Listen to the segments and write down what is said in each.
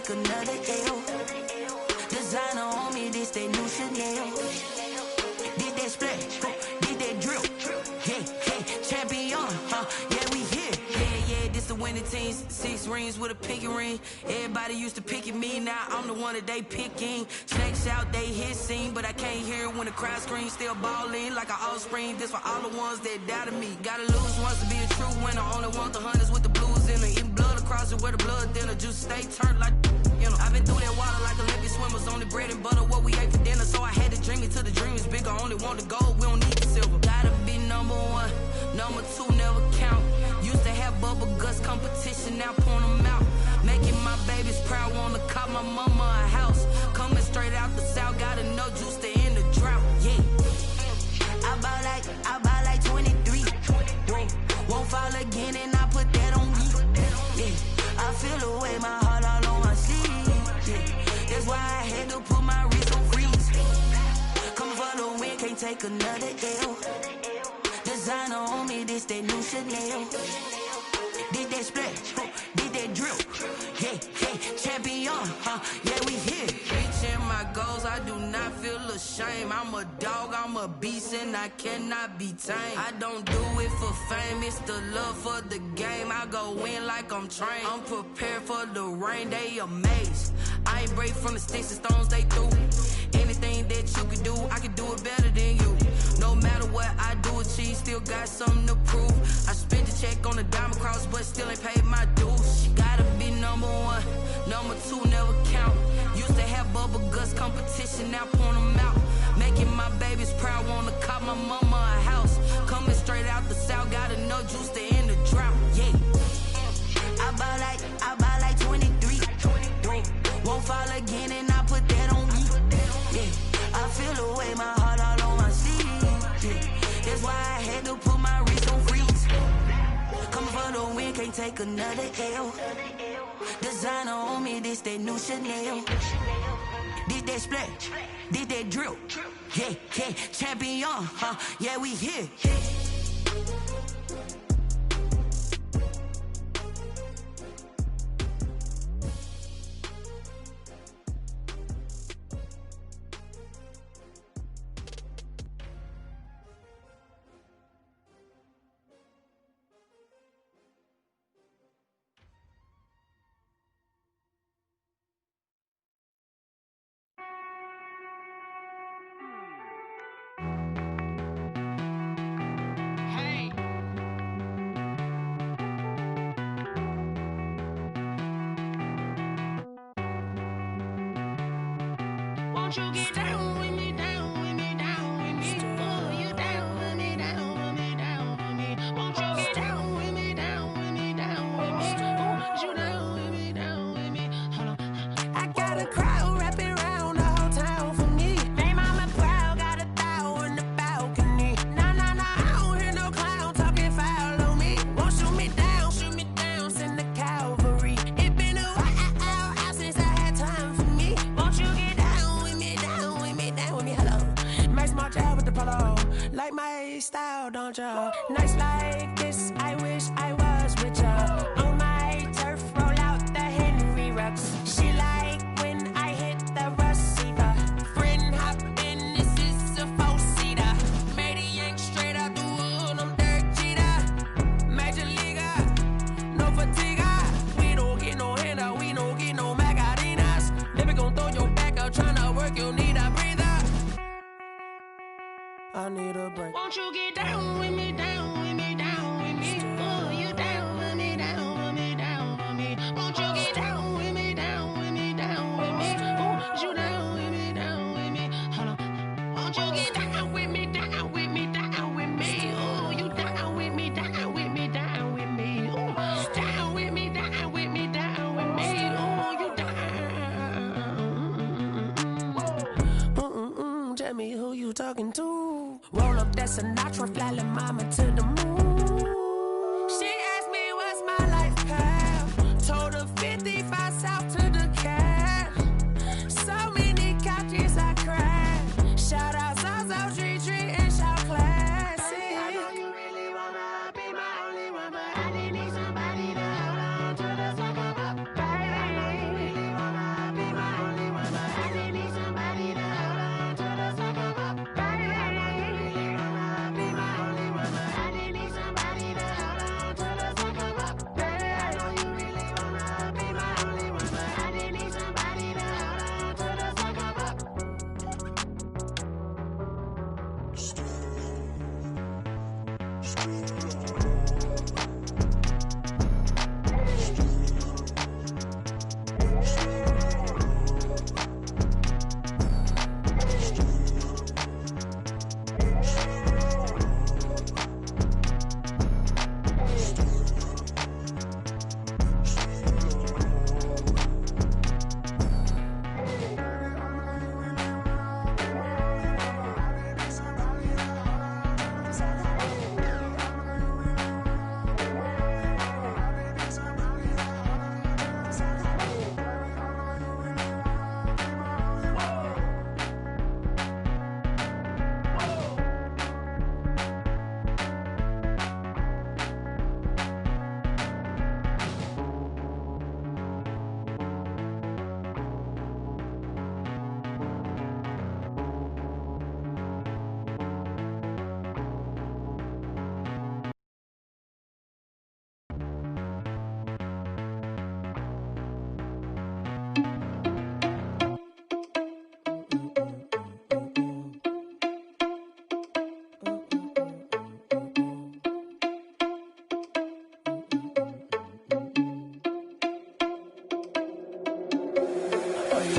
take another L. Designer on me, this that new Chanel. Did that splash, did that drill. Yeah, champion, yeah, we here. Yeah, this the winning teams. 6 rings with a pinky ring. Everybody used to pick at me, now I'm the one that they picking. Snakes out, they hit scene, but I can't hear it when the crowd screams. Still ballin' like an offspring. This for all the ones that doubted me. Gotta lose once to be a true winner. Only want the hunters with the blues in it. Eating blood across it where the blood thinner. Juice stay turned like, you know. I've been through that water like Olympic swimmers. Only bread and butter, what we ate for dinner. So I had to dream it till the dream is bigger. Only want the gold, we don't need the silver. Gotta be number 1, number 2 never count. Used to have bubble guts competition, now point them out. Making my babies proud, wanna cop my mama a house. Coming straight out the south, gotta know juice to end the drought. Yeah, I buy like 23. Whoa, won't fall again and I put that on me. Yeah, I feel the way, my heart all on my sleeve. Yeah, that's why I had to put my wrist on freeze. Coming for the win, can't take another L. Designer on me, this that new Chanel. Did that splash, did that drill. Yeah, champion, yeah, we here. Reaching my goals, I do not feel ashamed. I'm a dog, I'm a beast, and I cannot be tamed. I don't do it for fame, it's the love for the game. I go in like I'm trained. I'm prepared for the rain, they amazed. I ain't break from the sticks and stones they threw. Anything that you can do, I can do it better than you. No matter what I do achieve, still got something to prove. I spent the check on the diamond cross, but still ain't paid my dues. Gotta be number 1, number 2 never count. Used to have bubble guts competition, now point them out. Making my babies proud, wanna cop my mama a house. Coming straight out the south, gotta know juice to end the drought. Yeah, I buy like 23. Won't fall again and I put that on me. Yeah, I feel the way, my heart all on my sleeve. Yeah, that's why I had to put my wrist on freeze. Coming for the win, can't take another L. Designer on me, this that new Chanel. Did that splash, did that drill. Yeah, champion, yeah, we here. Won't you get down with me, down with me, down with me? Oh, you down with me, down with me, down with me. Won't you get down with me, down with me, down with me? Oh, you down with me, down with me? Hold on. I got a crowd wrapping around the whole town for me. They mama proud, got a thou in the balcony. Nah, I don't hear no clown talking foul on me. Won't shoot me down, send the cavalry. It been a while since I had time for me. Won't you get down with me, down with me, down with me? Hello. Nice smart out with the polo. Like my style, don't ya? Nice like this, I wish I was with ya. On my turf, roll out the Henry Rux. She like when I hit the receiver. Friend hop in, this is a 4-seater. Made a yank straight out the wood, I'm Derek Jeter. Major leaguer, no fatigue. We don't get no handout, we don't get no Macarinas. Never gon' throw your back out, tryna work, you need a breather. I need a break. Won't you get down with me, down with me, down with me? Oh, you down with me, down with me, down with me? Won't you get down with me, down with me, down with me? Oh, you down with me, down with me? Hold on. Won't you get down with me, down with me, down with me? Oh, you down with me, down with me, down with me? Oh, down with me, down with me, down with me? Oh, you down. Tell me who you talking to. Roll up that Sinatra, fly like mama to the moon. She asked me what's my life path. Told her 55 south to the cat. So many couches I cried. Shout out South Tree and shout classic. I know you really wanna be my only one, but I didn't need somebody to hold on to the fuck up, baby. I know you really wanna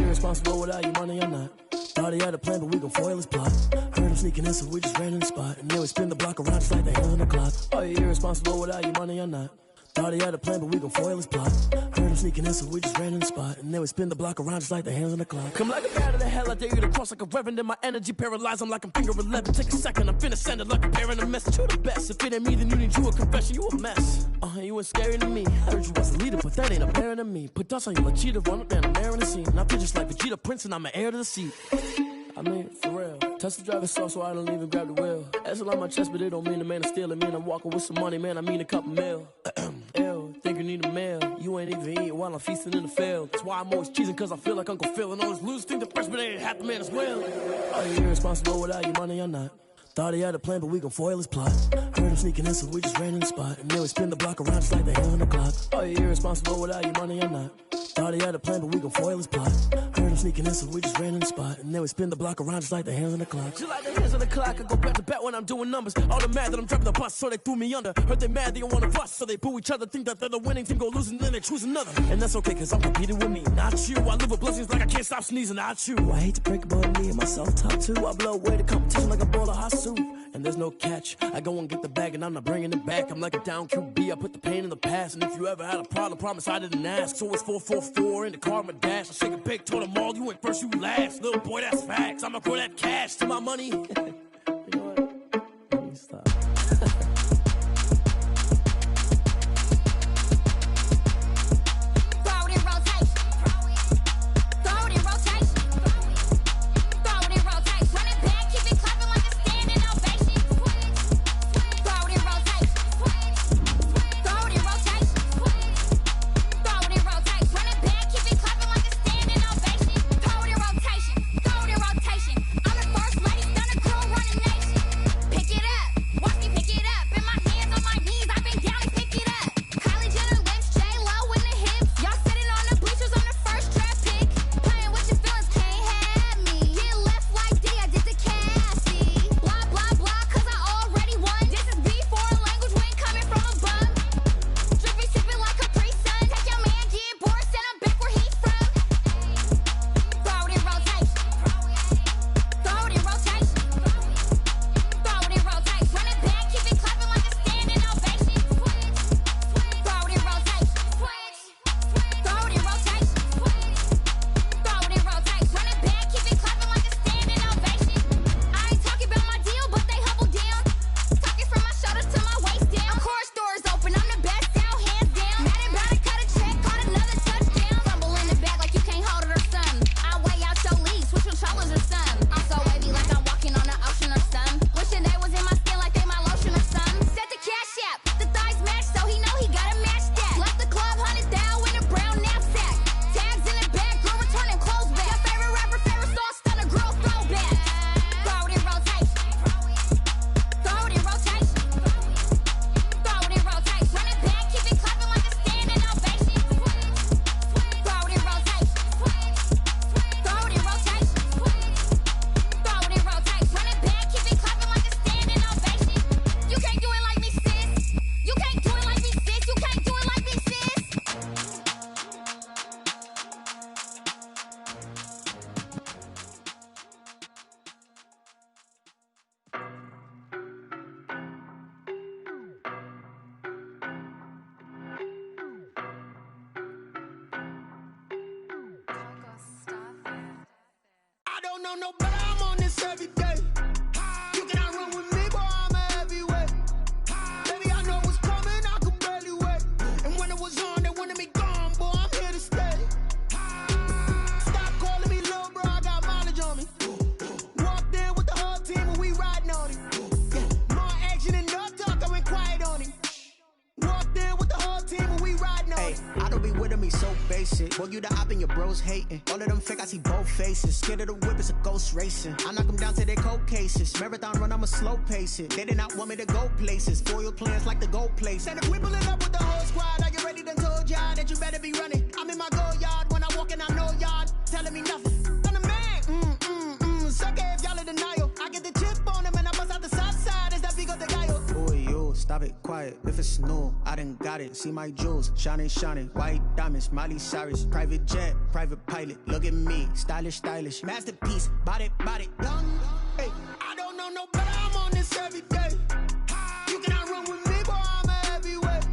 Responsible without your money or not. Thought he had a plan, but we gon' foil his plot. Heard him sneaking in, so we just ran in the spot. And then we spin the block around just like the hands on the clock. Are you irresponsible without your money or not? Thought he had a plan, but we gon' foil his plot. Heard him sneaking in, so we just ran in the spot. And then we spin the block around just like the hands on the clock. Come like a bat of the hell, I dare you to cross like a reverend. And my energy paralyzed, I'm like I'm finger 11. Take a second, I'm finna send it like a parent a message. You the best, if it ain't me, then you need you a confession. You a mess, you ain't scary to me. I heard you was a leader, but that ain't apparent to me. Put dust on you like cheetah, run up and I'm airing the scene. And I feel just like Vegeta Prince and I'm an heir to the seat. I mean, for real. Touch the driver's soft so I don't even grab the wheel. That's on my chest, but it don't mean the man is stealing. Man, I'm walking with some money, man, I mean a couple mil. Ew, think you need a meal. You ain't even eating while I'm feasting in the field. That's why I'm always cheesing, cause I feel like Uncle Phil. And all those losers think the freshman ain't half the man as well. Are you irresponsible without your money or not? Thought he had a plan, but we gon' foil his plot. Heard him sneaking in, so we just ran in the spot. And then we spin the block around just like the hands on the clock. Are you irresponsible without your money or not? Thought he had a plan, but we gon' foil his plot. Heard him sneaking in, so we just ran in the spot. And then we spin the block around just like the hands on the clock. Just like the hands on the clock, I go back to back when I'm doing numbers. All the mad that I'm driving the bus, so they threw me under. Heard they mad, they don't wanna bust, so they boo each other. Think that they're the winning team, go losing, then they choose another. And that's okay, cause I'm competing with me, not you. I live with blessings like I can't stop sneezing, not you. I hate to break about me and my self-talk too. I blow away the competition like a bowl of hot soup. And there's no catch, I go and get the bag and I'm not bringing it back. I'm like a down QB, I put the pain in the past. And if you ever had a problem, promise I didn't ask. So it's 444 in the car, my dash. I shake a big, told them all, you ain't first, you last. Little boy, that's facts, I'ma grow that cash to my money. You know what? Let me stop. I'm the first lady, stunner crew, running nation. Pick it up, watch me pick it up. In my know no better, I'm on this every day. You cannot run with me, boy, I'm a heavyweight. Baby, I know what's coming, I could barely wait. And when it was on, they wanted me gone, boy, I'm here to stay. Stop calling me little bro, I got mileage on me. Walked in with the whole team and we riding on it. Yeah, more action and no talk, I went quiet on him. Walked in with the whole team and we riding on it. I don't be with him, he's so basic. Boy, you the op and your bros hating. All of them fake, I see both faces. Scared of the whip, it's a ghost racing. I knock them down to their cold cases. Marathon run, I'ma slow pace it. They did not want me to go places. Foil plans like the gold place. And if we pulling up with the whole squad, I get ready to told y'all that you better be running. I'm in my go yard when I walk in, I know y'all telling me nothing. I'm the man, suck it if y'all in denial. I get the chip on him and I bust out the south side. Is that big of the guy? Boy, you, stop it, quiet. If it's new, I done got it. See my jewels, shining, shining. White diamonds, Miley Cyrus. Private jet, private pilot. Look at me, stylish, stylish. Masterpiece, body, young. Hey, I don't know no better, I'm on this every day. You cannot run with me, boy, I'm a heavyweight.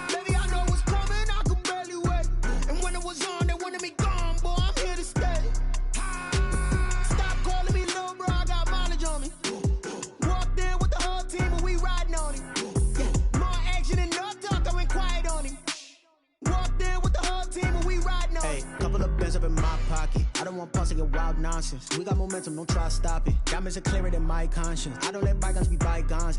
Baby, I know what's coming, I could barely wait. And when it was on, they wanted me gone, boy, I'm here to stay. Stop calling me little bro, I got mileage on me. Walked in with the whole team and we riding on it. Yeah, more action and no talk, I went quiet on him. Walked in with the whole team and we riding on it. Hey, couple of bins up in my pocket. I don't want pause to get wild nonsense. We got momentum, don't try to stop it. Diamonds are clearer than my conscience. I don't let bygones be bygones.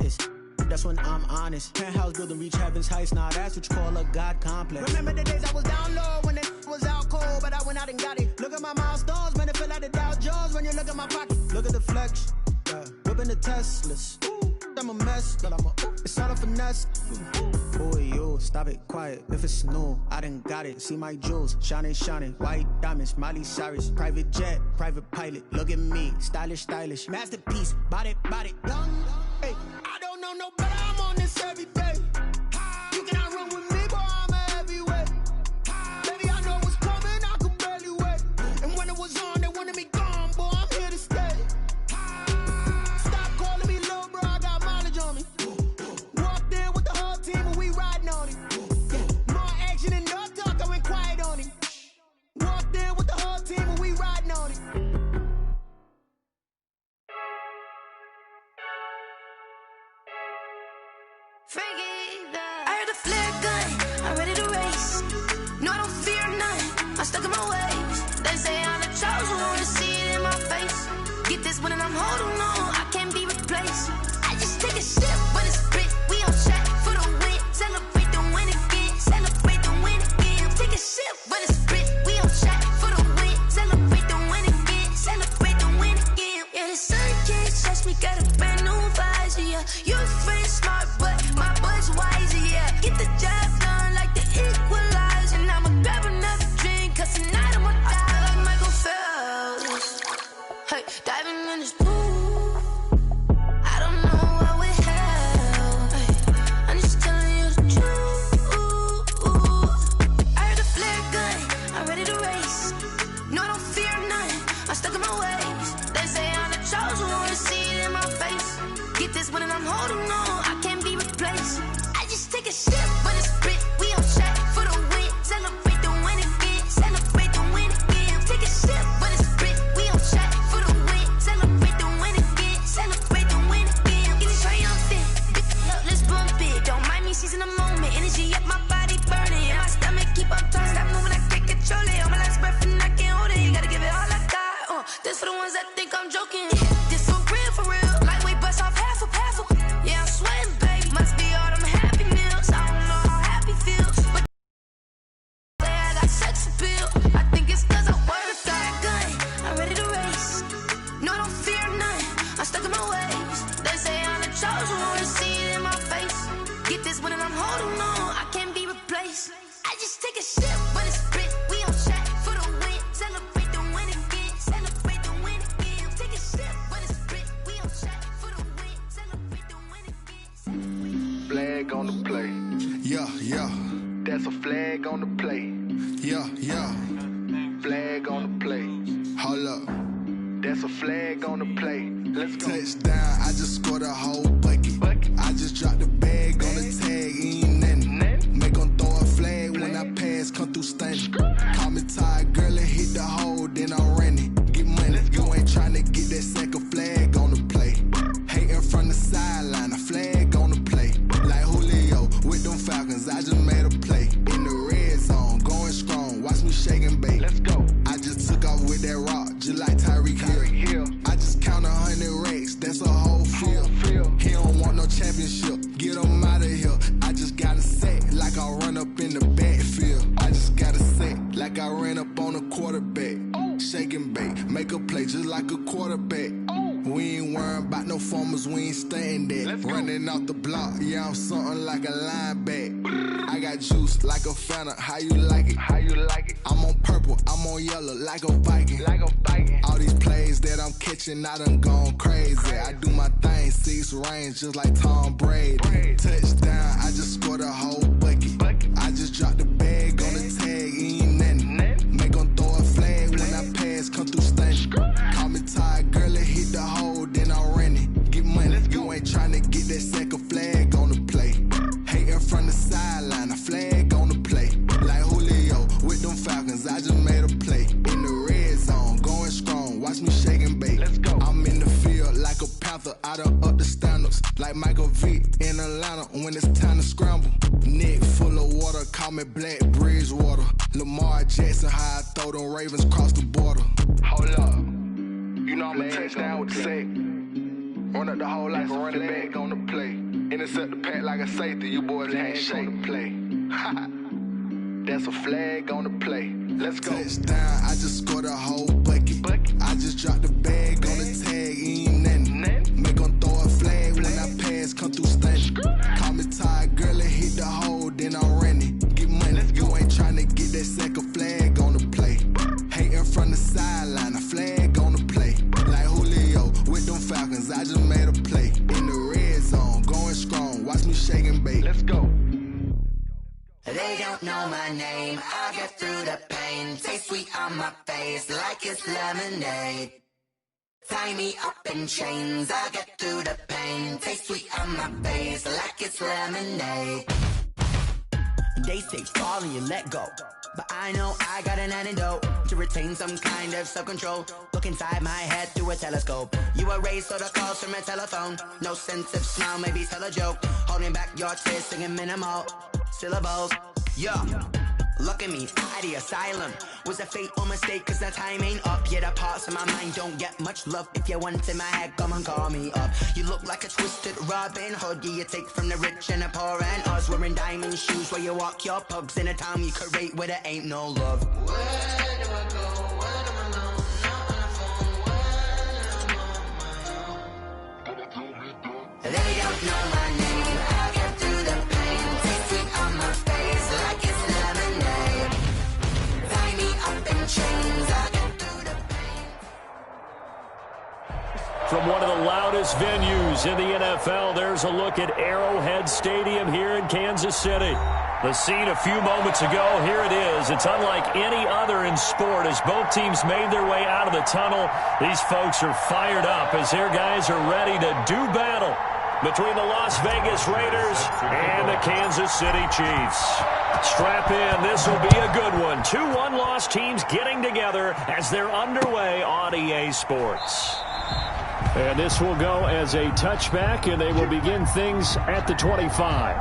That's when I'm honest. Penthouse building, reach heaven's heights. Now that's what you call a God complex. Remember the days I was down low when it was out cold, but I went out and got it. Look at my milestones, man, it feel like the Dow Jones when you look at my pocket. Look at the flex, whipping the Teslas. I'm a mess, but I'm a it's all a finesse. Boy, you, stop it, quiet. If it's new, I done got it. See my jewels, shining, shining. White diamonds, Miley Cyrus. Private jet, private pilot. Look at me, stylish, stylish. Masterpiece, body, young. Hey, I don't know no better, I'm on this every day. You cannot run with me, boy, I'm a heavyweight. Baby, I know what's coming, I could barely wait. And when it was on, they wanted me gone, boy, I'm here to stay. Stop calling me little bro, I got mileage on me. Walked in with the whole team and we riding on it. Yeah, more action and no talk, I went quiet on him. Walked in with the whole team and we riding on it. I heard the flare gun, I'm ready to race. No, I don't fear none, I'm stuck in my ways. They say I'm the chosen one, to see it in my face. Get this one and I'm holding on, I can't be replaced. I just take a sip, but it's split. We on track for the win. Celebrate the win again, celebrate the win again. Take a sip, but it's split. We on track for the win. Celebrate the win again, celebrate the win again. Yeah, the sun can't touch me, got a brand new visor, yeah. Your friend's smart, but my bud's wiser, yeah. Get the job done like the equalizer. And I'ma grab another drink, cause tonight I'ma die like Michael Phelps. Hey, diving in this pool, I don't know what we have. Hey, I'm just telling you the truth. I heard the flare gun, I'm ready to race. No, I don't fear none, I'm stuck in my ways. They say I'm the chosen one, to see it in my face. Get this one and I'm holding on, I can't be replaced. I just take a sip, but it's split. We on track for the win. Celebrate the win again, celebrate the win again. Take a sip, but it's split. We on track for the win. Celebrate the win again, celebrate the win again. Getting triumphant, look, let's bump it. Don't mind me seizing the moment. Energy up my body burning, and my stomach keep up turning. Stop moving, I can't control it. On my last breath and I can't hold it. You gotta give it all I got. This for the ones that think I'm joking. This for real. Lightweight bust off half a. Yeah, I'm sweating, babe. Must be all them happy meals. I don't know how happy feels, but say I got sex appeal. I think it's cause I wear a fire gun. I'm ready to race. No, I don't fear none, I'm stuck in my ways. They say I'm the chosen one, to see it in my face. Get this one and I'm holding on, I can't be replaced. I just take a sip, but it's split. We on track for the win. Celebrate the win again, celebrate the win again. Take a sip, but it's split. We on track for the win. Celebrate the win again. Flag on the play. Yeah. That's a flag on the play. Yeah. Flag on the play. Hold up. That's a flag on the play. Let's go. Touchdown, I just scored a whole bucket. I just dropped the bag on the tag, ain't nothing. Make 'em throw a flag when I pass, come through stunning. Call me tired, girl, and hit the hole, then I ran it. Get money, you ain't get them out of here. I just gotta set like I run up in the backfield. I just gotta set like I ran up on a quarterback. Shake and bake, make a play just like a quarterback. We ain't worrying about no formers, we ain't staying there. Running off the block, yeah, I'm something like a linebacker. I got juice like a Fanta, how you like it? How you like it? I'm on purple, I'm on yellow like a Viking. Like a Viking. All these plays that I'm catching, I done gone crazy. I do my thing, 6 range just like Tom Brady. Touchdown, I just scored a whole bucket. I just dropped the bag on the tag, ain't nothing. Make 'em throw a flag when I pass, come through stunning. Call me tired, girl, it hit the hole, then I ran it. Get money, you ain't tryna get that second flag on the play. Hating from the sideline, a flag on the play. Like Julio with them Falcons, I just made a play. In the red zone, going strong, watch me shake and bake. I'm in the field like a Panther, I done up the standards. Like Michael Vick in Atlanta when it's time to scramble. Neck full of water, call me Black Bridgewater. Lamar Jackson, how I throw them Ravens cross the border. Hold up, you know I'm a touchdown with the sack. Run up the whole like a running back on the play. Intercept the pack like a safety, you boys ain't shake the play. That's a flag on the play. Let's go. Touchdown, I just scored a whole bucket. I just dropped the bag on the tag, ain't nothing. Make 'em throw a flag when I pass, come through stunning. Call me tired, girl, it hit the hole, then I ran it. Get money, you ain't tryna get that second flag on the play. Hating from the sideline, a flag on the play. Like Julio with them Falcons, I just made a play. In the red zone, going strong, watch me shake and bake. Let's go. They don't know my name, I get through the pain. Taste sweet on my face like it's lemonade. Tie me up in chains, I get through the pain. Taste sweet on my face like it's lemonade. They say fall and you let go, but I know I got an antidote to retain some kind of self-control. Look inside my head through a telescope. You erase all the calls from a telephone. No sense of smile, maybe tell a joke. Holding back your tears, singing minimal syllables. Yeah, look at me, at the asylum. Was a fate or mistake, cause the time ain't up. Yet the parts of my mind don't get much love. If you want in my head, come and call me up. You look like a twisted Robin Hood. Yeah, you take from the rich and the poor and us. Wearing diamond shoes where you walk your pugs. In a town you create where there ain't no love. Where do I go? Where do I go? Not on the phone. When I'm on my own. They don't know my name. I get through the pain. Taste sweet on my face like it's lemonade. Tie me up in chains. I get through the pain. From one of the loudest venues in the NFL, there's a look at Arrowhead Stadium here in Kansas City. The scene a few moments ago, here it is. It's unlike any other in sport as both teams made their way out of the tunnel. These folks are fired up as their guys are ready to do battle between the Las Vegas Raiders and the Kansas City Chiefs. Strap in, this will be a good one. 2 one-loss teams getting together as they're underway on EA Sports. And this will go as a touchback, and they will begin things at the 25.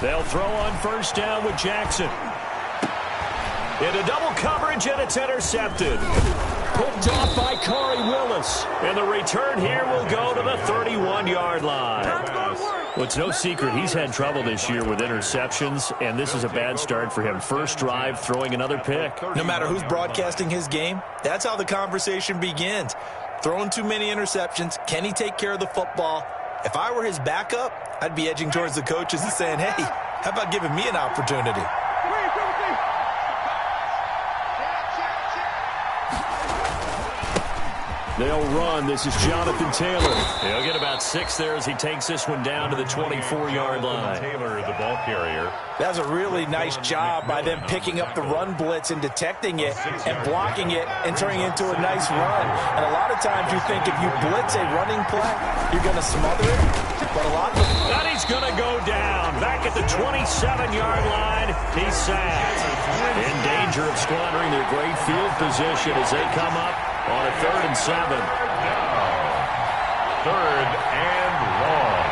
They'll throw on first down with Jackson. Into double coverage, and it's intercepted. Picked off by Corey Willis. And the return here will go to the 31-yard line. Well, it's no secret he's had trouble this year with interceptions, and this is a bad start for him. First drive, throwing another pick. No matter who's broadcasting his game, that's how the conversation begins. Throwing too many interceptions, can he take care of the football? If I were his backup, I'd be edging towards the coaches and saying, hey, how about giving me an opportunity? They'll run. This is Jonathan Taylor. He'll get about 6 there as he takes this one down to the 24-yard line. Taylor, the ball carrier. That's a really nice job by them picking up the run blitz and detecting it and blocking it and turning it into a nice run. And a lot of times you think if you blitz a running play, you're going to smother it. But a lot of and he's going to go down. Back at the 27-yard line, he's sacked. In danger of squandering their great field position as they come up on a 3rd and 7. Now, 3rd and long.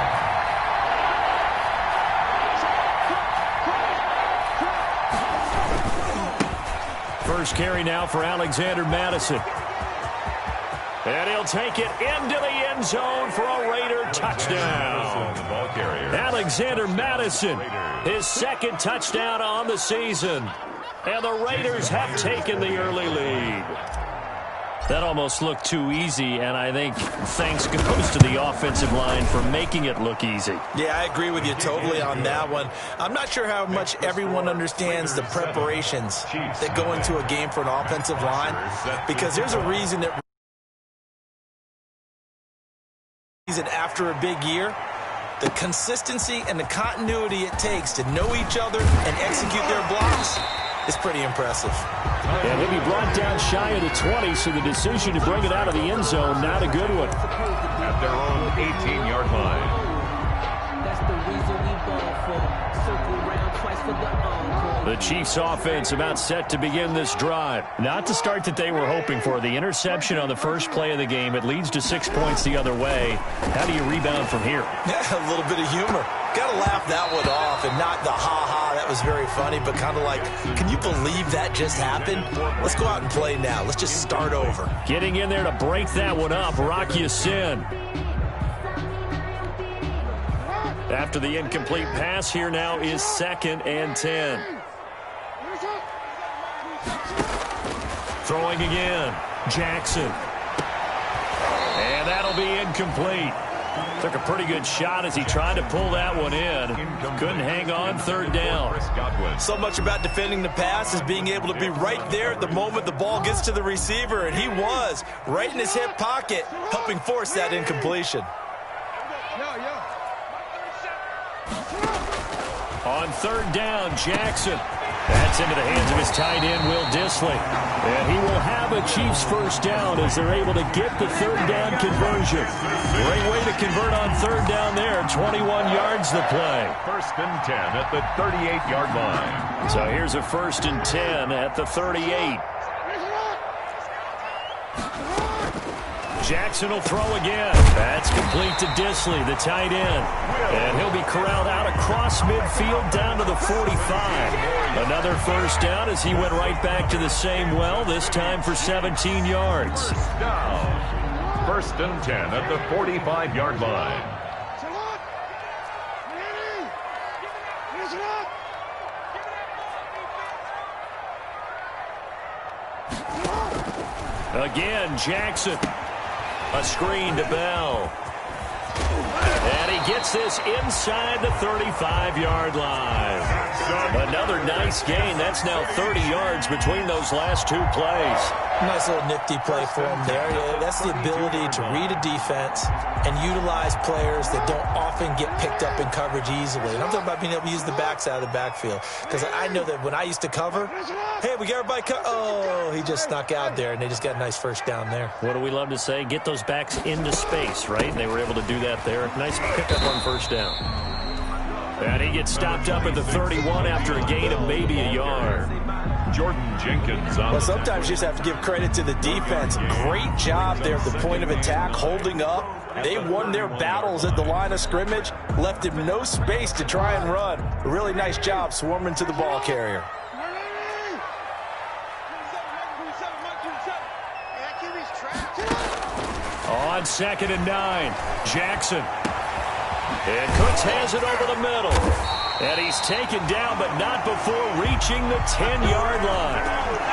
First carry now for Alexander Madison. And he'll take it into the end zone for a Raider touchdown. Alexander Madison, his 2nd touchdown on the season. And the Raiders have taken the early lead. That almost looked too easy, and I think thanks goes to the offensive line for making it look easy. Yeah, I agree with you totally on that one. I'm not sure how much everyone understands the preparations that go into a game for an offensive line, because there's a reason that after a big year, the consistency and the continuity it takes to know each other and execute their blocks is pretty impressive. And he'll be brought down shy of the 20, so the decision to bring it out of the end zone, not a good one. At their own 18-yard line. That's the reason we ball for. Circle round twice for the encore. The Chiefs offense about set to begin this drive. Not the start that they were hoping for. The interception on the first play of the game. It leads to 6 points the other way. How do you rebound from here? Yeah, a little bit of humor. Got to laugh that one off and not the ha-ha, that was very funny, but kind of like, can you believe that just happened? Let's go out and play now. Let's just start over. Getting in there to break that one up, Rock Ya-Sin. After the incomplete pass, here now is 2nd and 10. Throwing again, Jackson. And that'll be incomplete. Took a pretty good shot as he tried to pull that one in. Couldn't hang on, 3rd down. So much about defending the pass is being able to be right there at the moment the ball gets to the receiver, and he was right in his hip pocket, helping force that incompletion. On 3rd down, Jackson. That's into the hands of his tight end, Will Dissly. And he will have a Chiefs first down as they're able to get the 3rd down conversion. Great way to convert on 3rd down there. 21 yards the play. 1st and 10 at the 38-yard line. So here's a 1st and 10 at the 38. Jackson will throw again. That's complete to Dissly, the tight end. And he'll be corralled out across midfield down to the 45. Another first down as he went right back to the same well, this time for 17 yards. Down. 1st and 10 at the 45-yard line. Again, Jackson. A screen to Bell. And he gets this inside the 35-yard line. Another nice gain. That's now 30 yards between those last 2 plays. Nice little nifty play for him there. That's the ability to read a defense and utilize players that don't often get picked up in coverage easily. And I'm talking about being able to use the backs out of the backfield. Because I know that when I used to cover, hey, we got everybody oh, he just snuck out there, and they just got a nice first down there. What do we love to say? Get those backs into space, right? And they were able to do that there. Nice pickup on 1st down. And he gets stopped up at the 31 after a gain of maybe a yard. Jordan Jenkins on. Well, sometimes you just have to give credit to the defense. Great job there at the point of attack, holding up. They won their battles at the line of scrimmage, left him no space to try and run. A really nice job swarming to the ball carrier. On 2nd and 9, Jackson. And Cooks has it over the middle. And he's taken down, but not before reaching the 10-yard line.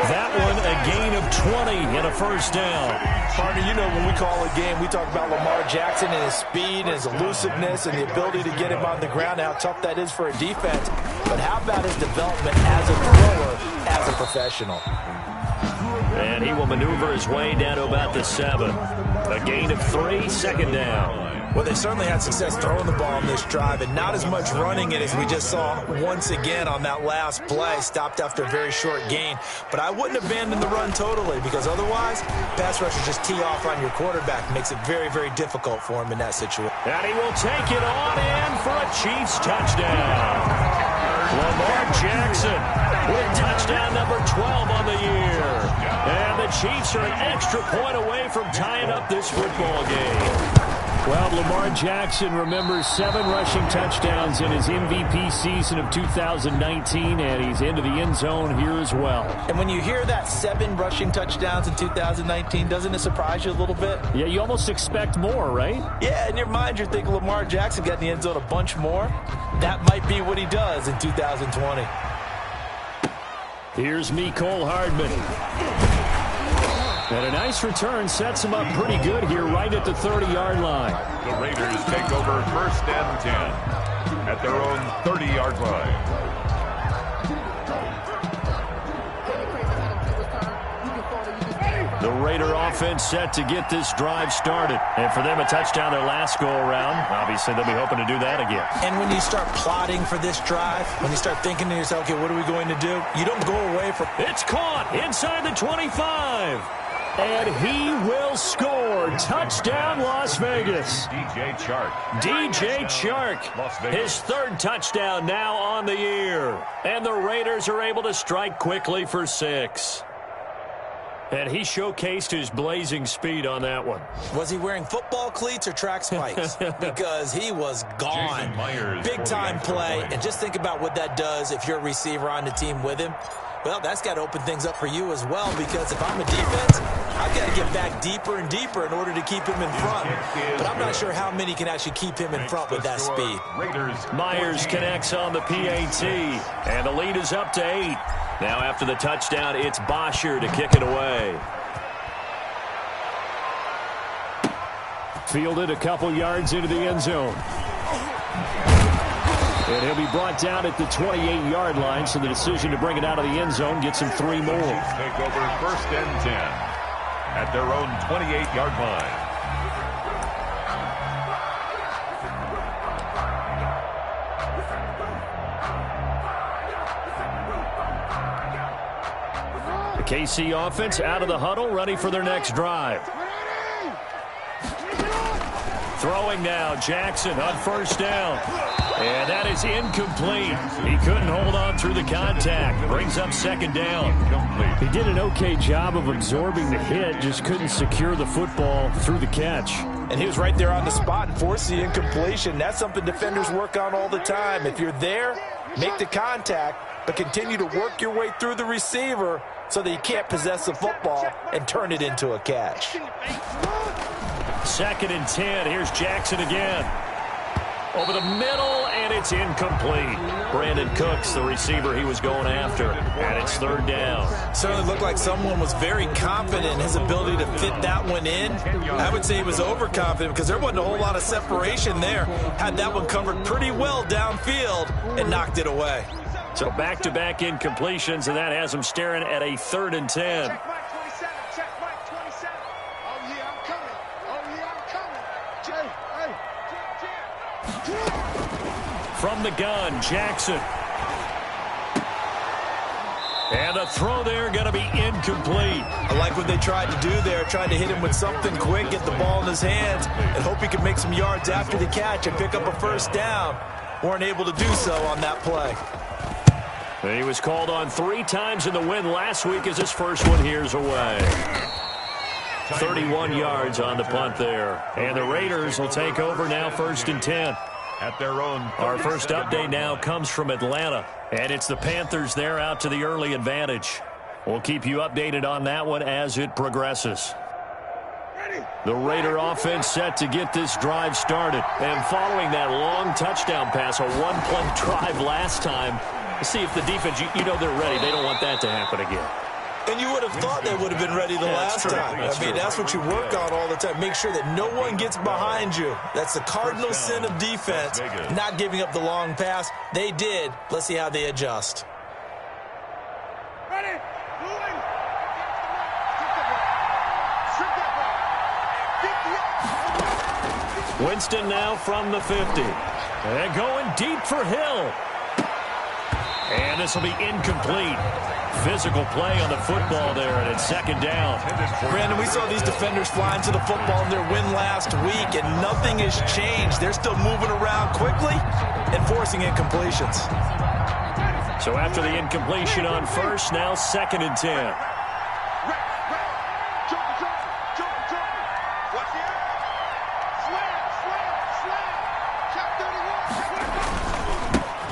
That one, a gain of 20 and a first down. Partner, you know when we call a game, we talk about Lamar Jackson and his speed and his elusiveness and the ability to get him on the ground, how tough that is for a defense. But how about his development as a thrower, as a professional? And he will maneuver his way down to about the 7. A gain of 3, second down. Well, they certainly had success throwing the ball in this drive, and not as much running it as we just saw once again on that last play. Stopped after a very short gain. But I wouldn't abandon the run totally, because otherwise, pass rushers just tee off on your quarterback. Makes it very, very difficult for him in that situation. And he will take it on in for a Chiefs touchdown. Lamar Jackson with touchdown number 12 on the year. And the Chiefs are an extra point away from tying up this football game. Well, Lamar Jackson remembers 7 rushing touchdowns in his MVP season of 2019, and he's into the end zone here as well. And when you hear that 7 rushing touchdowns in 2019, doesn't it surprise you a little bit? Yeah, you almost expect more, right? Yeah, in your mind you're thinking Lamar Jackson got in the end zone a bunch more. That might be what he does in 2020. Here's Mecole Hardman. And a nice return sets him up pretty good here right at the 30-yard line. The Raiders take over 1st and 10 at their own 30-yard line. The Raider offense set to get this drive started. And for them, a touchdown their last go-around. Obviously, they'll be hoping to do that again. And when you start plotting for this drive, when you start thinking to yourself, okay, what are we going to do? You don't go away from... It's caught inside the 25. And he will score. Touchdown, Las Vegas. DJ Chark. DJ Chark. His 3rd touchdown now on the year. And the Raiders are able to strike quickly for 6. And he showcased his blazing speed on that one. Was he wearing football cleats or track spikes? Because he was gone. Big-time play. And just think about what that does if you're a receiver on the team with him. Well, that's got to open things up for you as well, because if I'm a defense, I've got to get back deeper and deeper in order to keep him in front. But I'm not sure how many can actually keep him in front with that speed. Myers connects on the PAT, and the lead is up to 8. Now after the touchdown, it's Bosher to kick it away. Fielded a couple yards into the end zone. And he'll be brought down at the 28-yard line, so the decision to bring it out of the end zone gets him 3 more. Take over 1st and 10 at their own 28-yard line. The KC offense out of the huddle, ready for their next drive. Throwing now, Jackson on 1st down. And that is incomplete. He couldn't hold on through the contact. Brings up 2nd down. He did an okay job of absorbing the hit, just couldn't secure the football through the catch. And he was right there on the spot and forced the incompletion. That's something defenders work on all the time. If you're there, make the contact, but continue to work your way through the receiver so that you can't possess the football and turn it into a catch. 2nd and 10. Here's Jackson again. Over the middle, and it's incomplete. Brandon Cooks, the receiver he was going after, and it's 3rd down. Certainly looked like someone was very confident in his ability to fit that one in. I would say he was overconfident because there wasn't a whole lot of separation there. Had that one covered pretty well downfield and knocked it away. So back-to-back incompletions, and that has him staring at a 3rd and 10. From the gun, Jackson. And a throw there going to be incomplete. I like what they tried to do there, tried to hit him with something quick, get the ball in his hands, and hope he could make some yards after the catch and pick up a 1st down. Weren't able to do so on that play. He was called on 3 times in the win last week as his first one here's away. 31 yards on the punt there. And the Raiders will take over now 1st and 10. At their own. Our first update now comes from Atlanta, and it's the Panthers there out to the early advantage. We'll keep you updated on that one as it progresses. The Raider offense set to get this drive started, and following that long touchdown pass, a 1-play drive last time, see if the defense, you know they're ready. They don't want that to happen again. And you would have thought they would have been ready the last time. I mean, that's what you work on all the time. Make sure that no one gets behind you. That's the cardinal sin of defense, not giving up the long pass. They did. Let's see how they adjust. Winston now from the 50. And going deep for Hill. And this will be incomplete. Physical play on the football there, and it's second down. Brandon, we saw these defenders flying to the football in their win last week, and nothing has changed. They're still moving around quickly and forcing incompletions. So after the incompletion on first, now 2nd and 10.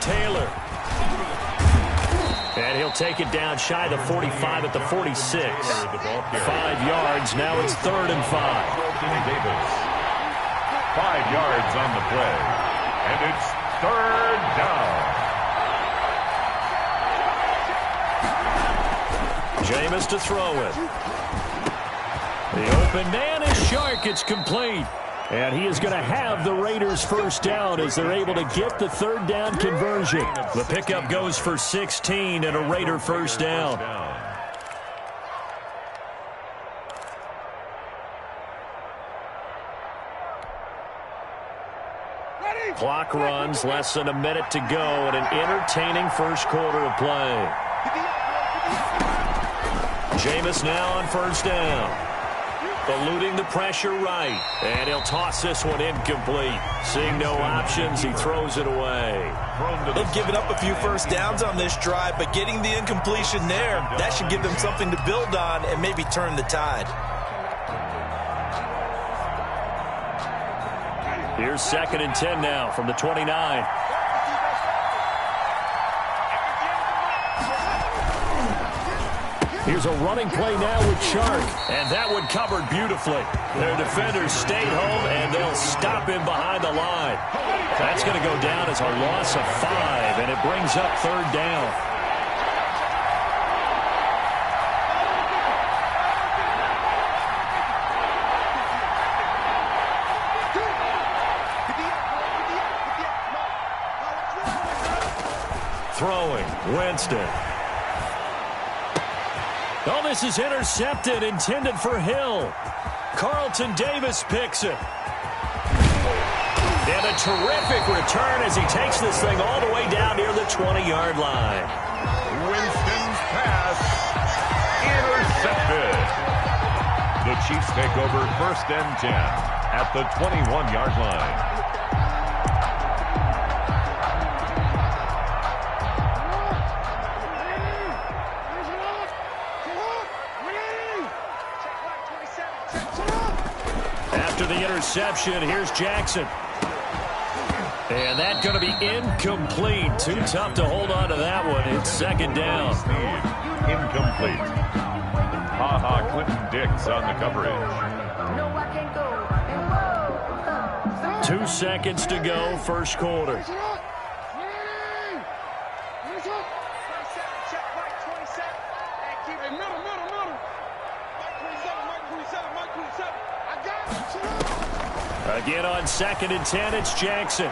Taylor. And he'll take it down shy of the 45 at the 46. 5 yards. Now it's 3rd and 5. Davis. 5 yards on the play. And it's 3rd down. Jameis to throw it. The open man is Shark. It's complete. And he is going to have the Raiders first down as they're able to get the 3rd down conversion. The pickup goes for 16 and a Raider first down. Clock runs, less than a minute to go, and an entertaining first quarter of play. Jameis now on first down. Eluding the pressure right. And he'll toss this one incomplete. Seeing no options, he throws it away. They've given up a few first downs on this drive, but getting the incompletion there, that should give them something to build on and maybe turn the tide. Here's 2nd and 10 now from the 29. Here's a running play now with Shark, and that one covered beautifully. Their defenders stayed home, and they'll stop him behind the line. That's going to go down as a loss of 5, and it brings up 3rd down. Throwing, Winston. Oh, this is intercepted, intended for Hill. Carlton Davis picks it. And a terrific return as he takes this thing all the way down near the 20-yard line. Winston's pass intercepted. The Chiefs take over 1st and 10 at the 21-yard line. After the interception, here's Jackson. And that's going to be incomplete. Too tough to hold on to that one. It's 2nd down. Incomplete. Ha-ha, Clinton Dix on the coverage. 2 seconds to go, first quarter. Again on 2nd and 10, it's Jackson.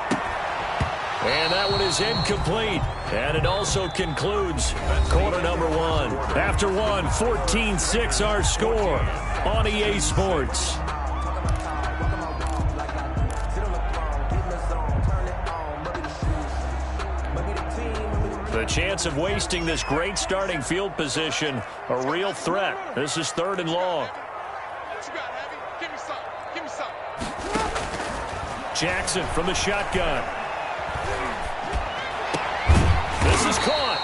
And that one is incomplete. And it also concludes quarter number 1. After 1, 14-6 our score on EA Sports. The chance of wasting this great starting field position, a real threat. This is 3rd and long. Jackson from the shotgun. This is caught.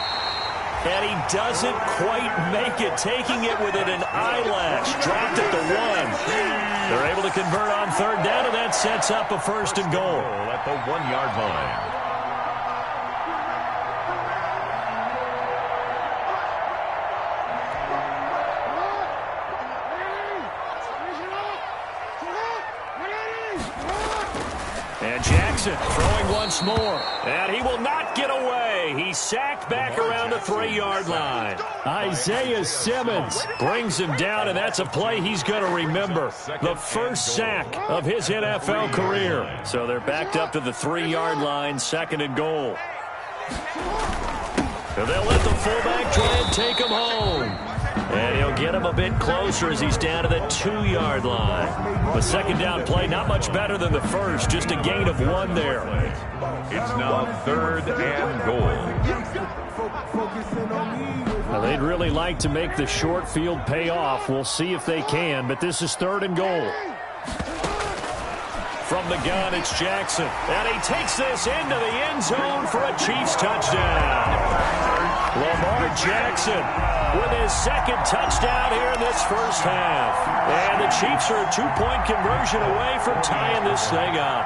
And he doesn't quite make it, taking it within an eyelash. Dropped at the 1. They're able to convert on 3rd down, and that sets up a 1st and goal. At the 1-yard line. And Jackson throwing once more. And he will not get away. He's sacked back around the 3-yard line. Isaiah Simmons brings him down, and that's a play he's going to remember. The first sack of his NFL career. So they're backed up to the 3-yard line, 2nd and goal. And they'll let the fullback try and take him home. And he'll get him a bit closer as he's down to the 2-yard line. The second down play, not much better than the first, just a gain of 1 there. It's now 3rd and goal. Now, they'd really like to make the short field pay off. We'll see if they can, but this is 3rd and goal. From the gun, it's Jackson. And he takes this into the end zone for a Chiefs touchdown. Lamar Jackson with his second touchdown here in this first half. And the Chiefs are a 2-point conversion away from tying this thing up.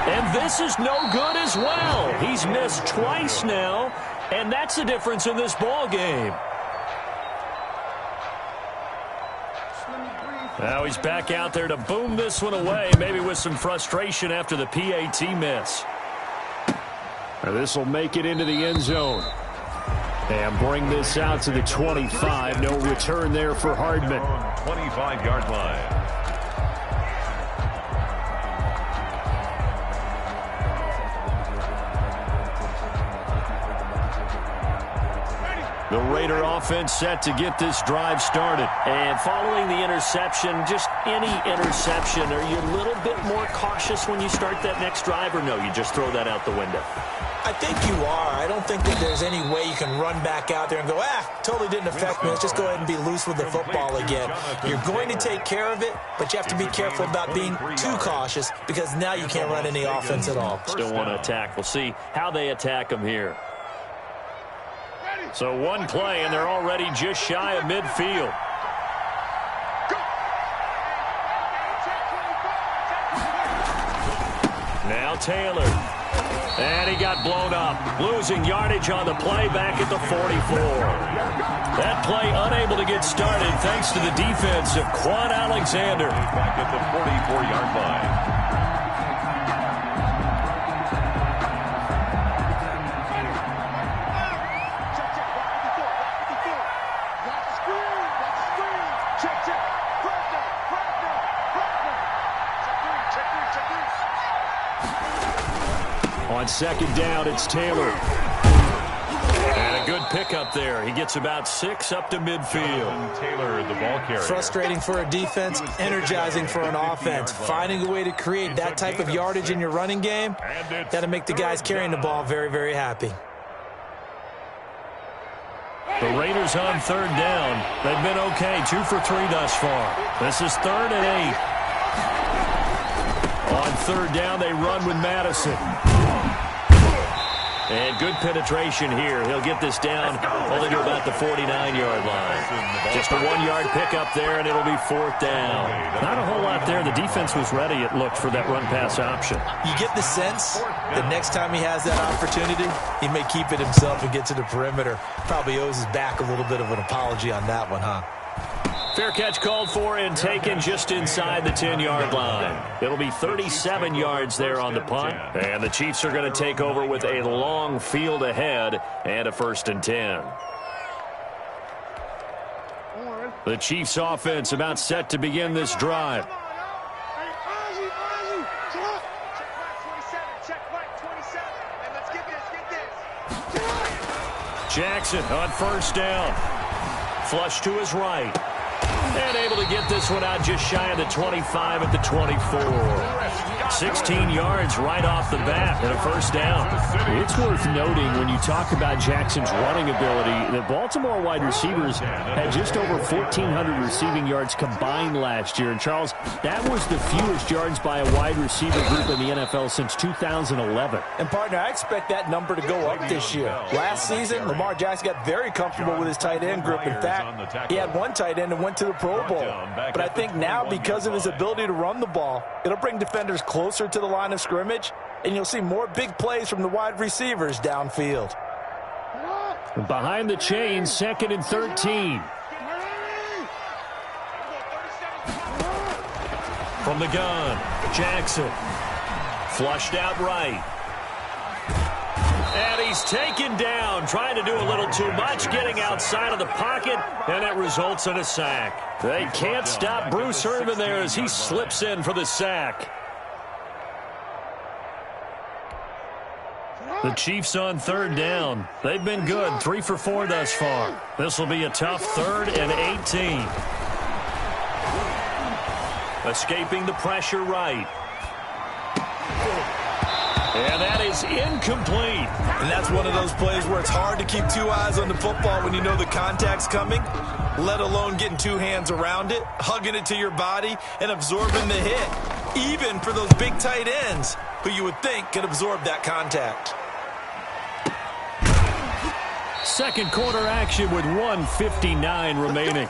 And this is no good as well. He's missed twice now, and that's the difference in this ball game. Now he's back out there to boom this one away, maybe with some frustration after the PAT miss. This will make it into the end zone. And bring this out to the 25. No return there for Hardman. 25-yard line. The Raider offense set to get this drive started. And following the interception, just any interception, are you a little bit more cautious when you start that next drive, or no, you just throw that out the window? I think you are. I don't think that there's any way you can run back out there and go, totally didn't affect me. Let's just go ahead and be loose with the football again. You're going to take care of it, but you have to be careful about being too cautious because now you can't run any offense at all. Still want to attack. We'll see how they attack them here. So one play, and they're already just shy of midfield. Now Taylor. And he got blown up. Losing yardage on the play back at the 44. That play unable to get started thanks to the defense of Quan Alexander. Back at the 44-yard line. On second down, it's Taylor. And a good pickup there. He gets about 6 up to midfield. Taylor, the ball carrier. Frustrating for a defense, energizing for an offense. Finding a way to create that type of yardage in your running game, got to make the guys carrying the ball very, very happy. The Raiders on third down. They've been okay, 2 for 3 thus far. This is 3rd and 8. On third down, they run with Madison. And good penetration here. He'll get this down only to about the 49-yard line. Just a 1-yard pickup there, and it'll be 4th down. Not a whole lot there. The defense was ready, it looked, for that run-pass option. You get the sense that next time he has that opportunity, he may keep it himself and get to the perimeter. Probably owes his back a little bit of an apology on that one, huh? Fair catch called for and taken just inside the 10-yard line. It'll be 37 yards there on the punt. And the Chiefs are going to take over with a long field ahead and a 1st and 10. The Chiefs offense about set to begin this drive. Jackson on first down. Flush to his right. And able to get this one out just shy of the 25 at the 24. 16 yards right off the bat and a 1st down. It's worth noting when you talk about Jackson's running ability that Baltimore wide receivers had just over 1,400 receiving yards combined last year. And, Charles, that was the fewest yards by a wide receiver group in the NFL since 2011. And, partner, I expect that number to go up this year. Last season, Lamar Jackson got very comfortable with his tight end group. In fact, he had one tight end and went to the Pro Bowl. But I think now, because of his ability to run the ball, it'll bring defenders closer to the line of scrimmage, and you'll see more big plays from the wide receivers downfield. Behind the chains, 2nd and 13. From the gun, Jackson. Flushed out right. And he's taken down, trying to do a little too much, getting outside of the pocket, and it results in a sack. They can't stop Bruce Irvin there as he slips in for the sack. The Chiefs on third down. They've been good, 3 for 4 thus far. This will be a tough 3rd and 18. Escaping the pressure right. And that is incomplete. And that's one of those plays where it's hard to keep 2 eyes on the football when you know the contact's coming, let alone getting 2 hands around it, hugging it to your body, and absorbing the hit, even for those big tight ends who you would think could absorb that contact. Second quarter action with 1:59 remaining.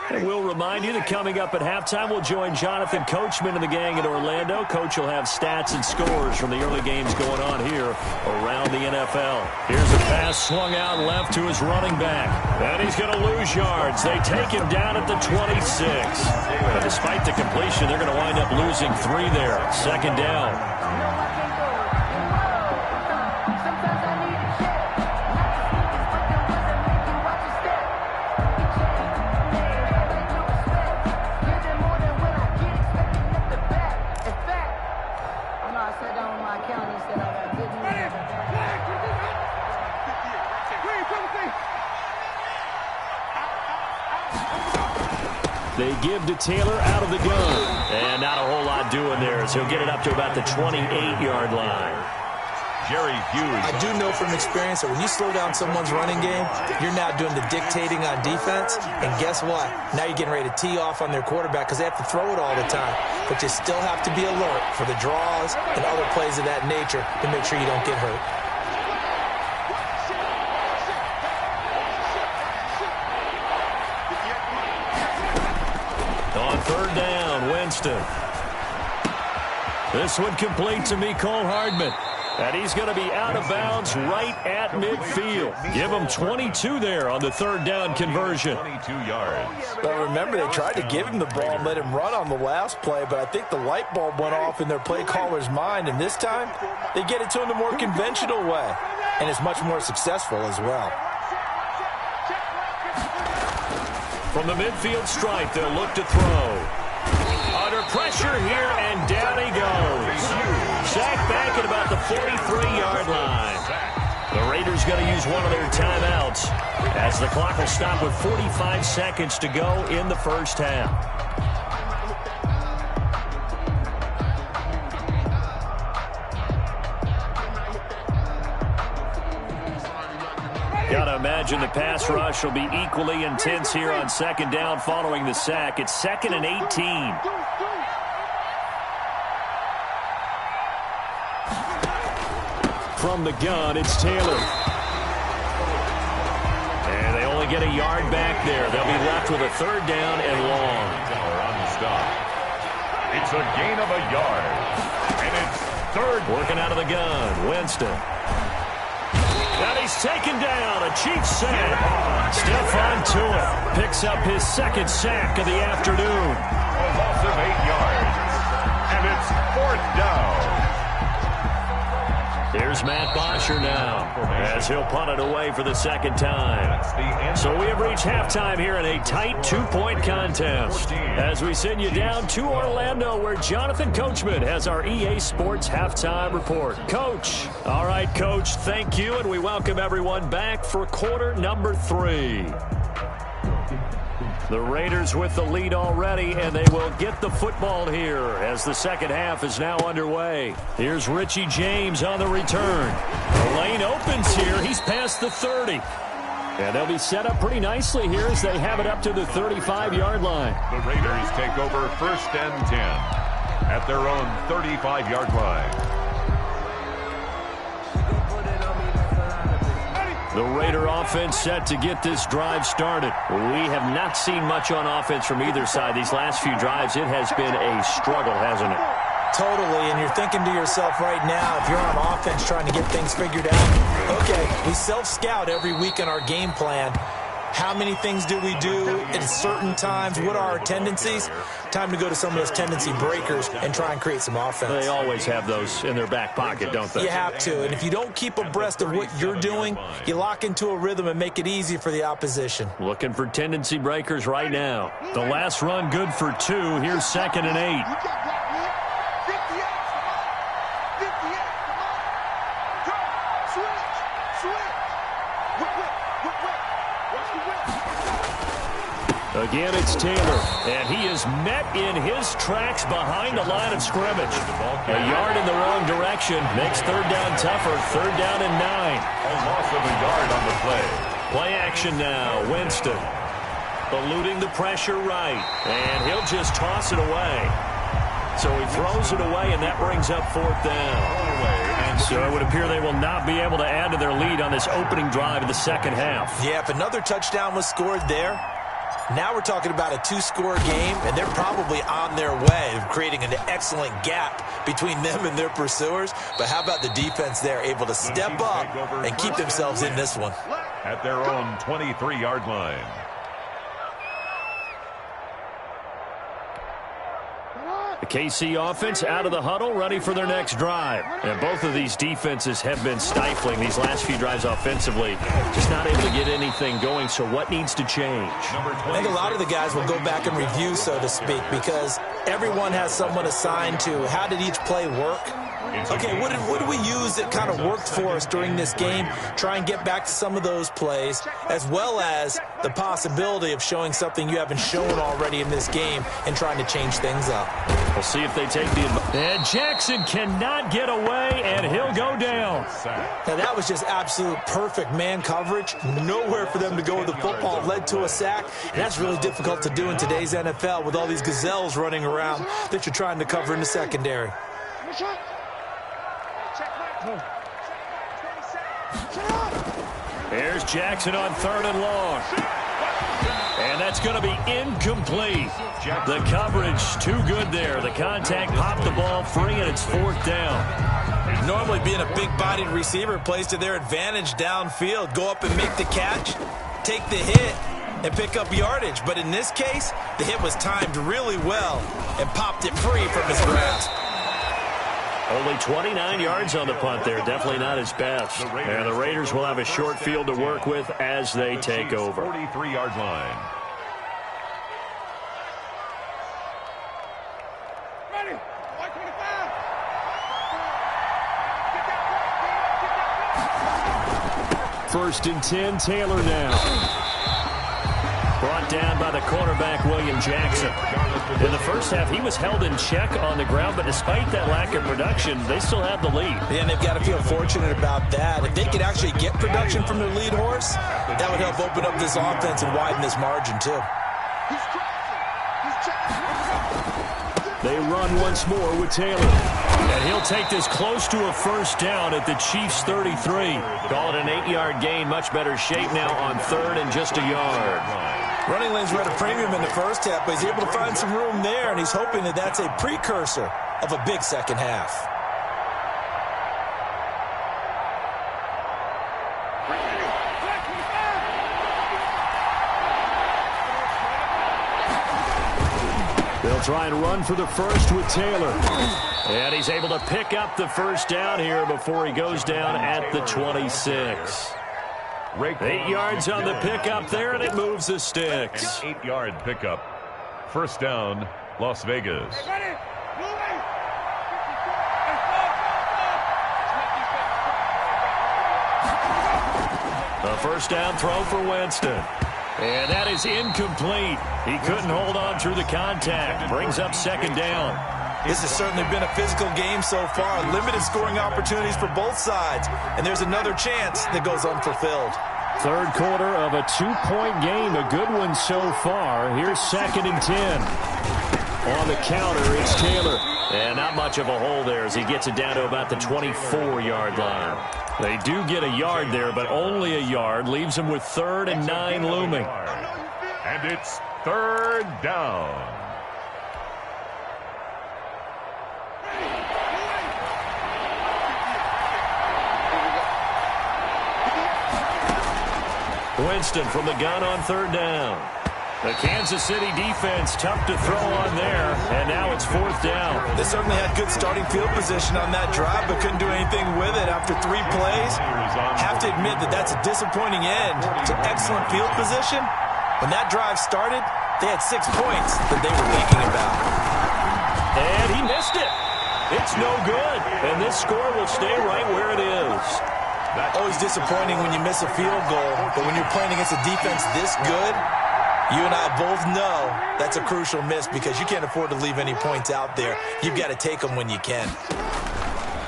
And we'll remind you that coming up at halftime, we'll join Jonathan Coachman and the gang in Orlando. Coach will have stats and scores from the early games going on here around the NFL. Here's a pass swung out left to his running back. And he's going to lose yards. They take him down at the 26. But despite the completion, they're going to wind up losing 3 there. Second down. They give to Taylor out of the gun. And not a whole lot doing there as he'll get it up to about the 28-yard line. Jerry Hughes. I do know from experience that when you slow down someone's running game, you're now doing the dictating on defense. And guess what? Now you're getting ready to tee off on their quarterback because they have to throw it all the time. But you still have to be alert for the draws and other plays of that nature to make sure you don't get hurt. On third down, Winston. This one complete to Mecole Hardman. And he's going to be out of bounds right at midfield. Give him 22 there on the third down conversion. 22 yards. But remember, they tried to give him the ball and let him run on the last play, but I think the light bulb went off in their play caller's mind, and this time they get it to him the more conventional way, and it's much more successful as well. From the midfield stripe, they'll look to throw. Under pressure here, and down he goes. Sacked back at about the 43-yard line. The Raiders going to use one of their timeouts as the clock will stop with 45 seconds to go in the first half. Got to imagine the pass rush will be equally intense here on second down following the sack. It's 2nd and 18. From the gun, it's Taylor. And they only get a yard back there. They'll be left with a third down and long. On the stop. It's a gain of a yard. And it's third. Working out of the gun, Winston. And he's taken down. A Chiefs sack. Stephon Tuitt picks up his second sack of the afternoon. A loss of 8 yards. And it's 4th down. Here's Matt Bosher now as he'll punt it away for the second time. So we have reached halftime here in a tight 2-point contest as we send you down to Orlando where Jonathan Coachman has our EA Sports halftime report. Coach. All right, Coach, thank you, and we welcome everyone back for quarter number 3. The Raiders with the lead already, and they will get the football here as the second half is now underway. Here's Richie James on the return. The lane opens here. He's past the 30. And they'll be set up pretty nicely here as they have it up to the 35-yard line. The Raiders take over 1st and 10 at their own 35-yard line. The Raider offense set to get this drive started. We have not seen much on offense from either side. These last few drives, it has been a struggle, hasn't it? Totally, and you're thinking to yourself right now, if you're on offense trying to get things figured out, okay, we self-scout every week in our game plan. How many things do we do at certain times? What are our tendencies? Time to go to some of those tendency breakers and try and create some offense. They always have those in their back pocket, don't they? You have to, and if you don't keep abreast of what you're doing, you lock into a rhythm and make it easy for the opposition. Looking for tendency breakers right now. The last run good for 2. Here's 2nd and 8. Again, it's Taylor, and he is met in his tracks behind the line of scrimmage. A yard in the wrong direction makes 3rd down tougher. 3rd down and 9. A loss of a yard on the play. Play action now. Winston eluding the pressure right, and he'll just toss it away. So he throws it away, and that brings up 4th down. So it would appear they will not be able to add to their lead on this opening drive of the second half. Yeah, if another touchdown was scored there, now we're talking about a 2-score game, and they're probably on their way of creating an excellent gap between them and their pursuers. But how about the defense there, able to step up and keep themselves in this one? At their own 23-yard line. The KC offense out of the huddle, ready for their next drive. And both of these defenses have been stifling these last few drives offensively. Just not able to get anything going, so what needs to change? I think a lot of the guys will go back and review, so to speak, because everyone has someone assigned to how did each play work. Okay, what did we use that kind of worked for us during this game? Try and get back to some of those plays, as well as the possibility of showing something you haven't shown already in this game and trying to change things up. We'll see if they take the advantage. And Jackson cannot get away, and he'll go down. Now, that was just absolute perfect man coverage. Nowhere for them to go with the football. Led to a sack, and that's really difficult to do in today's NFL with all these gazelles running around that you're trying to cover in the secondary. There's Jackson on 3rd and long. And that's going to be incomplete. The coverage too good there. The contact popped the ball free, and it's 4th down. Normally being a big-bodied receiver plays to their advantage downfield. Go up and make the catch, take the hit, and pick up yardage. But in this case, the hit was timed really well and popped it free from his grasp. Only 29 yards on the punt there. Definitely not his best. And the Raiders will have a short field to work with as they take over. 43-yard line. Ready? 1st and 10, Taylor now. Brought down by the cornerback, William Jackson. In the first half, he was held in check on the ground, but despite that lack of production, they still have the lead. Yeah, and they've got to feel fortunate about that. If they could actually get production from their lead horse, that would help open up this offense and widen this margin, too. They run once more with Taylor. And he'll take this close to a 1st down at the Chiefs' 33. Call it an 8-yard gain. Much better shape now on 3rd and just a yard. Running lanes were at a premium in the first half, but he's able to find some room there, and he's hoping that that's a precursor of a big second half. They'll try and run for the first with Taylor. And he's able to pick up the 1st down here before he goes down at the 26. 8 yards on the pickup there, and it moves the sticks. An 8-yard pickup. 1st down, Las Vegas. A 1st down throw for Winston. And that is incomplete. He couldn't hold on through the contact. Brings up 2nd down. This has certainly been a physical game so far. Limited scoring opportunities for both sides. And there's another chance that goes unfulfilled. 3rd quarter of a 2-point game. A good one so far. Here's 2nd and 10. On the counter, it's Taylor. And not much of a hole there as he gets it down to about the 24-yard line. They do get a yard there, but only a yard. Leaves them with 3rd and 9 looming. And it's 3rd down. Winston from the gun on third down. The Kansas City defense tough to throw on there, and now it's fourth down. They certainly had good starting field position on that drive, but couldn't do anything with it after 3 plays. Have to admit that that's a disappointing end to excellent field position. When that drive started, they had 6 points that they were thinking about. And he missed it. It's no good, and this score will stay right where it is. Always disappointing when you miss a field goal, but when you're playing against a defense this good, you and I both know that's a crucial miss because you can't afford to leave any points out there. You've got to take them when you can.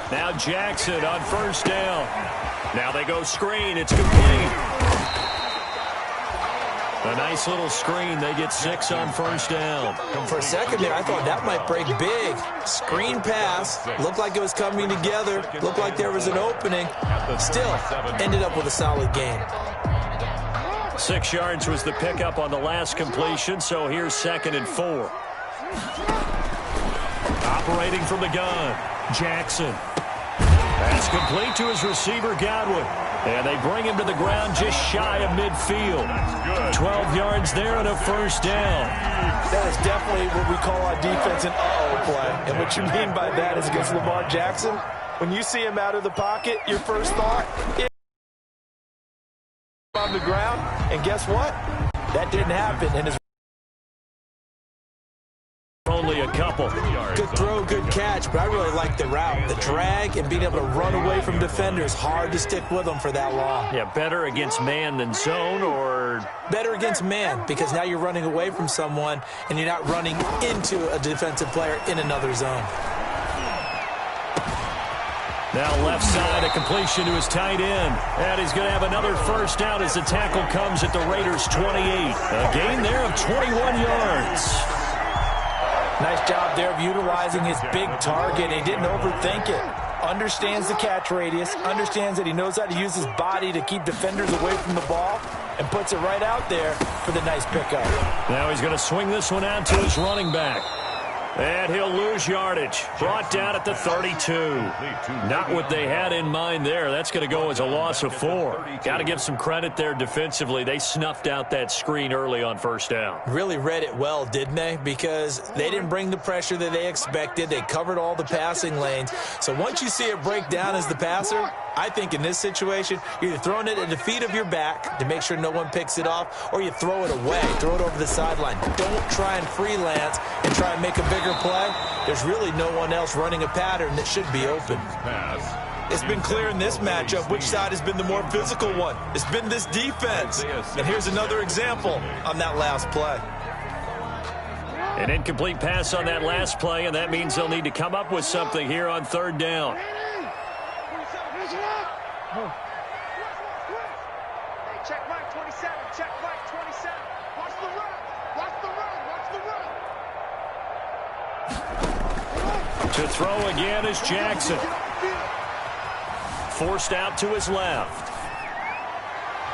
Now Jackson on first down. Now they go screen. It's complete. A nice little screen. They get 6 on first down. For a second there, I thought that might break big. Screen pass. Looked like it was coming together. Looked like there was an opening. Still, ended up with a solid gain. 6 yards was the pickup on the last completion, so here's 2nd and 4. Operating from the gun, Jackson. That's complete to his receiver, Godwin. And they bring him to the ground just shy of midfield. 12 yards there and a first down. That is definitely what we call on defense an uh-oh play. And what you mean by that is against Lamar Jackson, when you see him out of the pocket, your first thought is on the ground. And guess what? That didn't happen. And his only a couple. Good throw, good catch, but I really like the route. The drag and being able to run away from defenders, hard to stick with them for that long. Yeah, better against man than zone, or better against man, because now you're running away from someone and you're not running into a defensive player in another zone. Now left side, a completion to his tight end. And he's going to have another first down as the tackle comes at the Raiders' 28. A gain there of 21 yards. Nice job there of utilizing his big target. He didn't overthink it. Understands the catch radius, understands that he knows how to use his body to keep defenders away from the ball, and puts it right out there for the nice pickup. Now he's going to swing this one out to his running back. And he'll lose yardage. Brought down at the 32. Not what they had in mind there. That's going to go as a loss of 4. Got to give some credit there defensively. They snuffed out that screen early on first down. Really read it well, didn't they? Because they didn't bring the pressure that they expected. They covered all the passing lanes. So once you see it break down as the passer, I think in this situation, you're either throwing it at the feet of your back to make sure no one picks it off, or you throw it away, throw it over the sideline. Don't try and freelance and try and make a bigger play. There's really no one else running a pattern that should be open. It's been clear in this matchup which side has been the more physical one. It's been this defense. And here's another example on that last play. An incomplete pass on that last play, and that means they'll need to come up with something here on third down. Check Mike 27. Check Mike 27. Watch the run. Watch the run. Watch the run. To throw again is Jackson. Forced out to his left.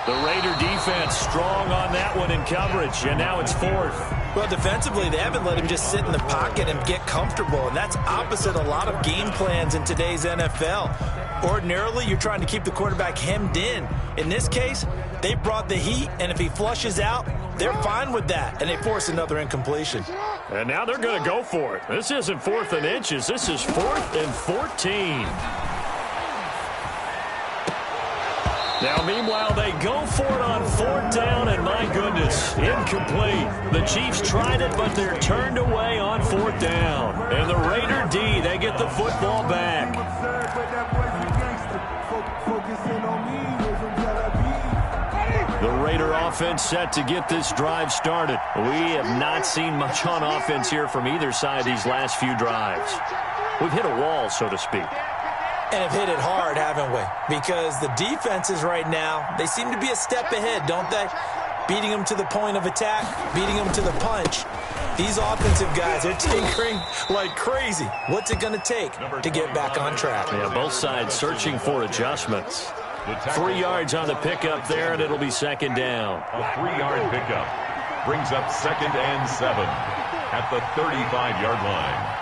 The Raider defense strong on that one in coverage, and now it's 4th. Well, defensively, they haven't let him just sit in the pocket and get comfortable, and that's opposite a lot of game plans in today's NFL. Ordinarily, you're trying to keep the quarterback hemmed in. In this case, they brought the heat, and if he flushes out, they're fine with that, and they force another incompletion. And now they're going to go for it. This isn't 4th and inches. This is 4th and 14. Now, meanwhile, they go for it on 4th down, and my goodness, incomplete. The Chiefs tried it, but they're turned away on 4th down. And the Raider D, they get the football back. The Raider offense set to get this drive started. We have not seen much on offense here from either side these last few drives. We've hit a wall, so to speak. And have hit it hard, haven't we? Because the defenses right now, they seem to be a step ahead, don't they? Beating them to the point of attack, beating them to the punch. These offensive guys are tinkering like crazy. What's it going to take to get back on track? Yeah, both sides searching for adjustments. 3 yards on the pickup there, and it'll be 2nd down. A 3-yard pickup brings up 2nd and 7 at the 35-yard line.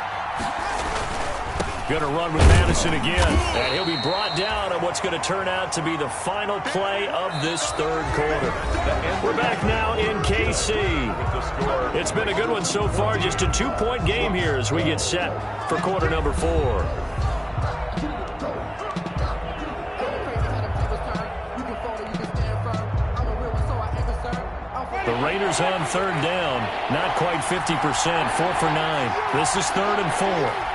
Going to run with Madison again. And he'll be brought down on what's going to turn out to be the final play of this third quarter. We're back now in KC. It's been a good one so far. Just a 2-point game here as we get set for quarter number 4. The Raiders on third down. Not quite 50%. 4 for 9. This is 3rd and 4.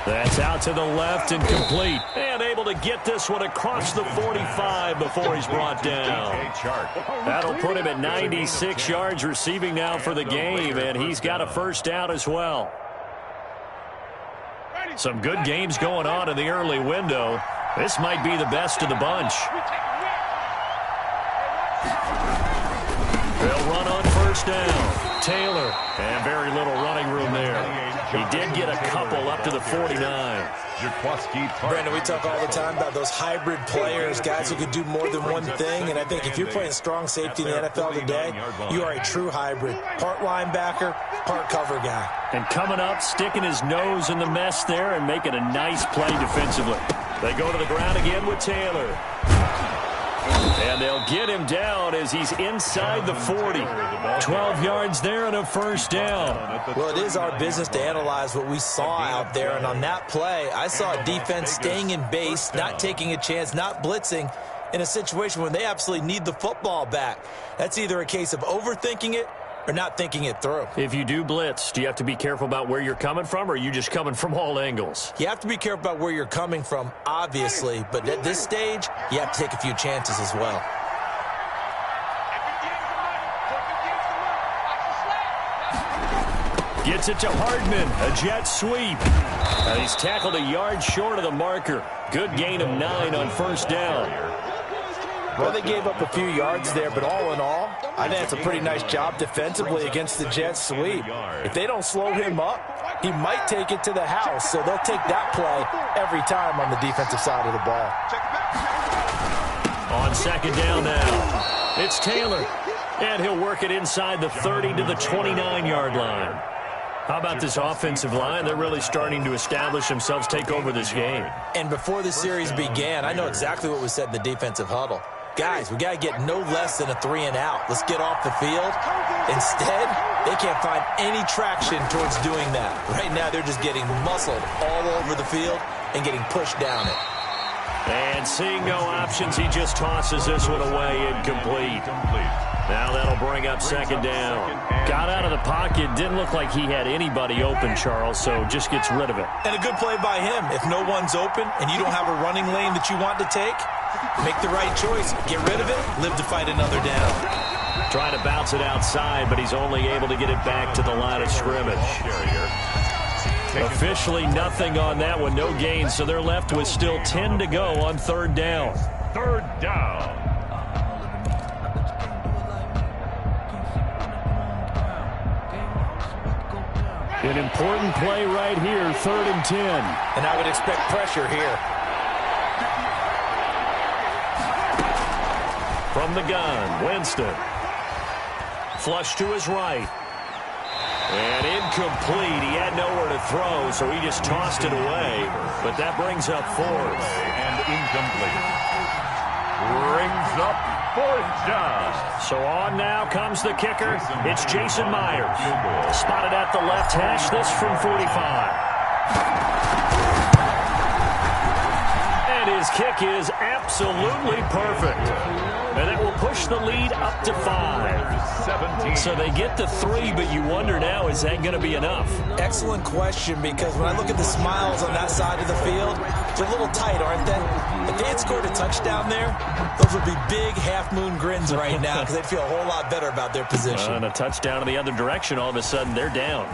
That's out to the left and complete. And able to get this one across the 45 before he's brought down. That'll put him at 96 yards receiving now for the game, and he's got a first down as well. Some good games going on in the early window. This might be the best of the bunch. They'll run on first down. Taylor, and very little running room there. He did get a couple up to the 49. Brandon, we talk all the time about those hybrid players, guys who could do more than one thing, and I think if you're playing strong safety in the NFL today, you are a true hybrid. Part linebacker, part cover guy. And coming up, sticking his nose in the mess there and making a nice play defensively. They go to the ground again with Taylor. And they'll get him down as he's inside the 40. 12 yards there and a first down. Well, it is our business to analyze what we saw out there. And on that play, I saw a defense staying in base, not taking a chance, not blitzing in a situation where they absolutely need the football back. That's either a case of overthinking it or not thinking it through. If you do blitz, do you have to be careful about where you're coming from, or are you just coming from all angles? You have to be careful about where you're coming from, obviously, but at this stage, you have to take a few chances as well. Gets it to Hardman, a jet sweep. He's tackled a yard short of the marker. Good gain of 9 on first down. Well, they gave up a few yards there, but all in all, I think it's a pretty nice job defensively against the jet sweep. If they don't slow him up, he might take it to the house, so they'll take that play every time on the defensive side of the ball. On second down now, it's Taylor, and he'll work it inside the 30 to the 29-yard line. How about this offensive line? They're really starting to establish themselves, take over this game. And before the series began, I know exactly what was said in the defensive huddle. Guys, we got to get no less than a 3-and-out. Let's get off the field. Instead, they can't find any traction towards doing that. Right now, they're just getting muscled all over the field and getting pushed down it. And seeing no options, he just tosses this one away, incomplete. Now that'll bring up second down. Got out of the pocket, didn't look like he had anybody open, Charles, so just gets rid of it. And a good play by him. If no one's open and you don't have a running lane that you want to take, make the right choice. Get rid of it, live to fight another down. Trying to bounce it outside, but he's only able to get it back to the line of scrimmage. Officially nothing on that one, no gain, so they're left with still 10 to go on third down. Third down. An important play right here, 3rd and 10. And I would expect pressure here. From the gun, Winston. Flush to his right. And incomplete. He had nowhere to throw, so he just tossed it away. But that brings up 4th. And incomplete. Brings up 4th down. So on now comes the kicker. It's Jason Myers. Spotted at the left hash. This from 45. And his kick is absolutely perfect. And that will push the lead up to 5. 17. So they get the 3, but you wonder now, is that going to be enough? Excellent question, because when I look at the smiles on that side of the field, they're a little tight, aren't they? If they had scored a touchdown there, those would be big half-moon grins right now, because they'd feel a whole lot better about their position. And a touchdown in the other direction, all of a sudden they're down.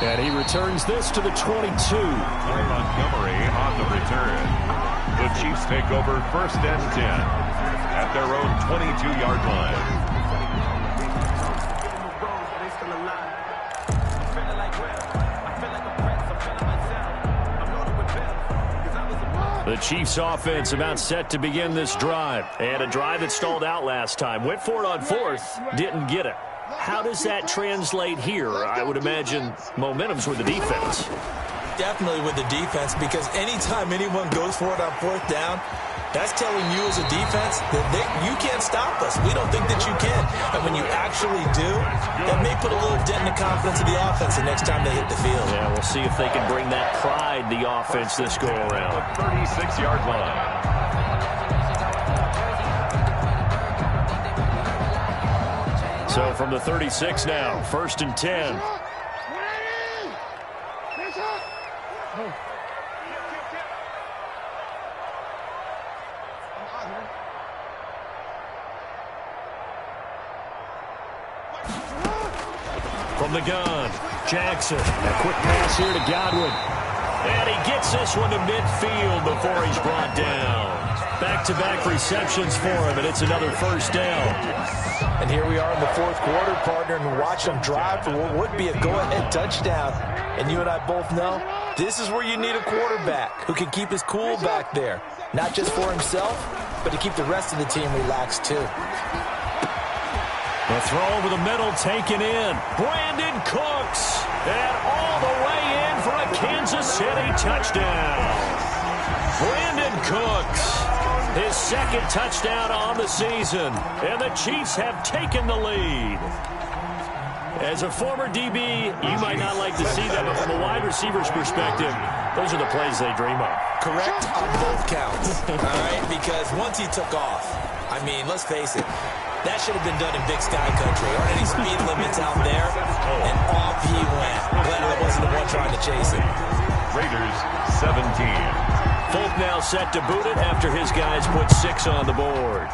And he returns this to the 22. Montgomery on the return. The Chiefs take over 1st and 10 at their own 22-yard line. The Chiefs offense about set to begin this drive. And a drive that stalled out last time. Went for it on 4th, didn't get it. How does that translate here? I would imagine momentum's with the defense. Definitely with the defense, because anytime anyone goes for it on fourth down, that's telling you as a defense that you can't stop us. We don't think that you can. And when you actually do, that may put a little dent in the confidence of the offense the next time they hit the field. Yeah, we'll see if they can bring that pride, the offense, this go-around. 36-yard line. So from the 36 now, 1st and 10. From the gun, Jackson. A quick pass here to Godwin. And he gets this one to midfield before he's brought down. Back-to-back receptions for him, and it's another 1st down. And here we are in the 4th quarter, partner, and watch them drive for what would be a go-ahead touchdown. And you and I both know this is where you need a quarterback who can keep his cool back there. Not just for himself, but to keep the rest of the team relaxed too. The throw over the middle taken in. Brandon Cooks. And all the way in for a Kansas City touchdown. Brandon Cooks. His 2nd touchdown on the season. And the Chiefs have taken the lead. As a former DB, you might not like to see that, but from a wide receiver's perspective, those are the plays they dream of. Correct on both counts. All right, because once he took off, I mean, let's face it, that should have been done in Big Sky Country. Aren't any speed limits out there? And off he went. Glad I wasn't the one trying to chase him. Raiders 17. Folk now set to boot it after his guys put 6 on the board.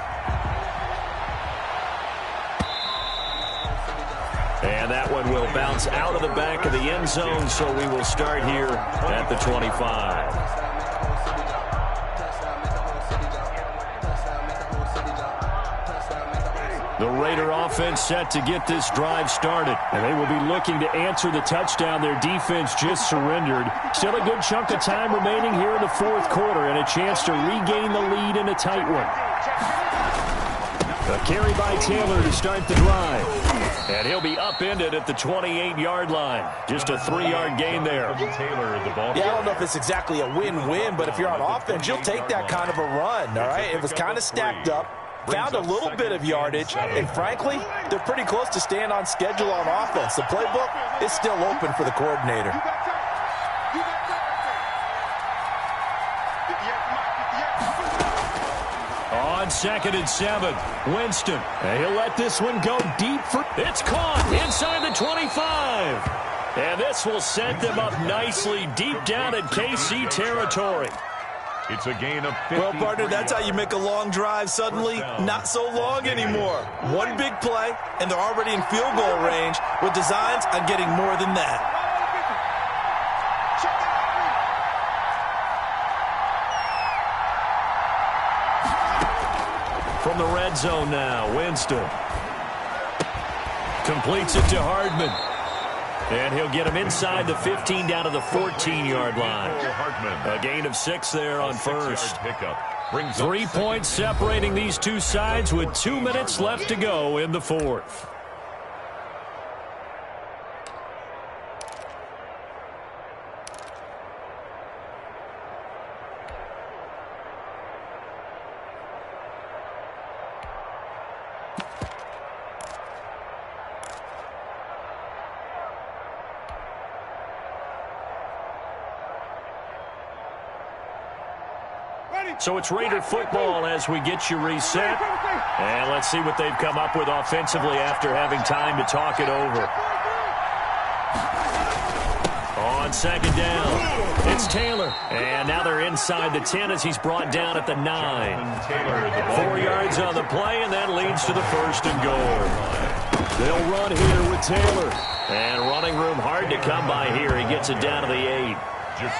And that one will bounce out of the back of the end zone, so we will start here at the 25. The Raider offense set to get this drive started. And they will be looking to answer the touchdown their defense just surrendered. Still a good chunk of time remaining here in the 4th quarter and a chance to regain the lead in a tight one. A carry by Taylor to start the drive. And he'll be upended at the 28-yard line. Just a 3-yard gain there. Taylor, the ball. Yeah, I don't know if it's exactly a win-win, but if you're on offense, you'll take that kind of a run, all right? It was kind of stacked up. Found a little bit of yardage, and frankly, they're pretty close to staying on schedule on offense. The playbook is still open for the coordinator. On 2nd and 7, Winston. And he'll let this one go deep for... It's caught inside the 25. And this will set them up nicely deep down in KC territory. It's a gain of 50. Well, partner, that's how you make a long drive suddenly not so long anymore. One big play, and they're already in field goal range with designs on getting more than that. From the red zone now, Winston. Completes it to Hardman. And he'll get him inside the 15 down to the 14-yard line. A gain of 6 there on 1st. 3 points separating these two sides with 2 minutes left to go in the 4th. So it's Raider football as we get you reset. And let's see what they've come up with offensively after having time to talk it over. On 2nd down, it's Taylor. And now they're inside the 10 as he's brought down at the 9. 4 yards on the play, and that leads to the 1st and goal. They'll run here with Taylor. And running room hard to come by here. He gets it down to the 8.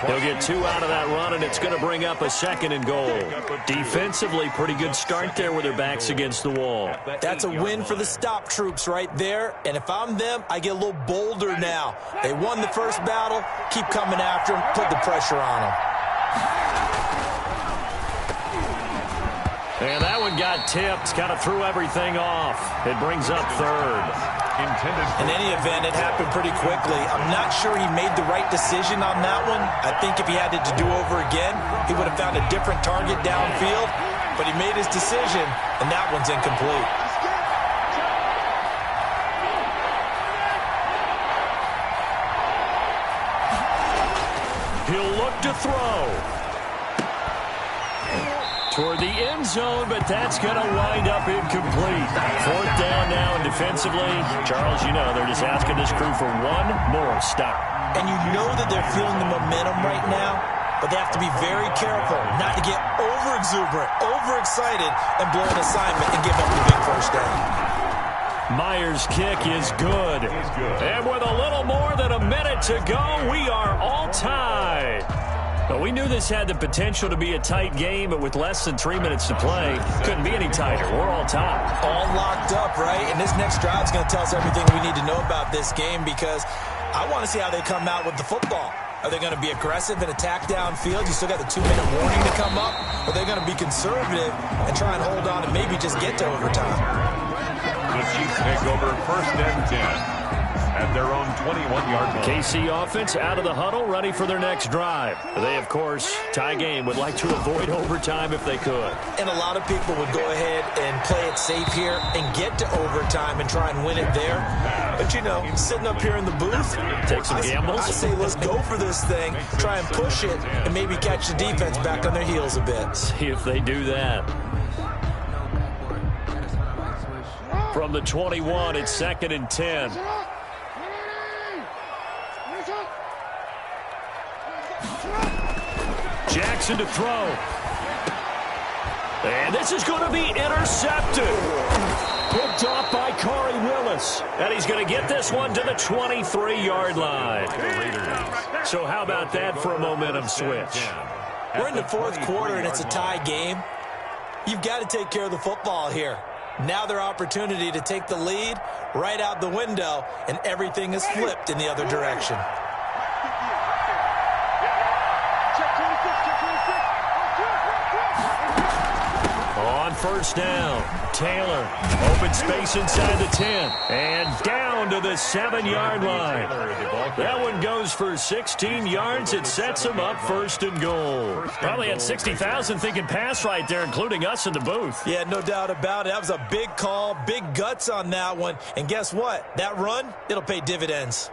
He'll get 2 out of that run, and it's going to bring up a 2nd and goal. Defensively, pretty good start there with their backs against the wall. That's a win for the stop troops right there, and if I'm them, I get a little bolder now. They won the first battle, keep coming after them, put the pressure on them. And that one got tipped, kind of threw everything off. It brings up 3rd. intended. In any event, it happened pretty quickly. I'm not sure he made the right decision on that one. I think if he had it to do over again, he would have found a different target downfield. But he made his decision, and that one's incomplete. He'll look to throw. Toward the end zone, but that's going to wind up incomplete. 4th down now, and defensively, Charles, you know, they're just asking this crew for one more stop. And you know that they're feeling the momentum right now, but they have to be very careful not to get over-exuberant, overexcited, and blow an assignment and give up the big first down. Myers' kick is good. And with a little more than a minute to go, we are all tied. But we knew this had the potential to be a tight game, but with less than 3 minutes to play, couldn't be any tighter. We're all tied. All locked up, right? And this next drive is going to tell us everything we need to know about this game, because I want to see how they come out with the football. Are they going to be aggressive and attack downfield? You still got the 2-minute warning to come up? Or are they going to be conservative and try and hold on and maybe just get to overtime? The Chiefs take over 1st and 10 at their own 21-yard line. KC offense out of the huddle, ready for their next drive. They, of course, tie game, would like to avoid overtime if they could. And a lot of people would go ahead and play it safe here and get to overtime and try and win it there. But, you know, sitting up here in the booth, take some gambles. I say let's go for this thing, try and push it, and maybe catch the defense back on their heels a bit. See if they do that. From the 21, it's 2nd and 10. Jackson to throw. And this is going to be intercepted. Picked off by Corey Willis. And he's going to get this one to the 23-yard line. So how about that for a momentum switch? We're in the 4th quarter, and it's a tie game. You've got to take care of the football here. Now their opportunity to take the lead right out the window, and everything is flipped in the other direction. On 1st down, Taylor, open space inside the 10, and down to the 7-yard line. That one goes for 16 yards. It sets him up 1st and goal. Probably had 60,000 thinking pass right there, including us in the booth. Yeah, no doubt about it. That was a big call, big guts on that one. And guess what? That run, it'll pay dividends.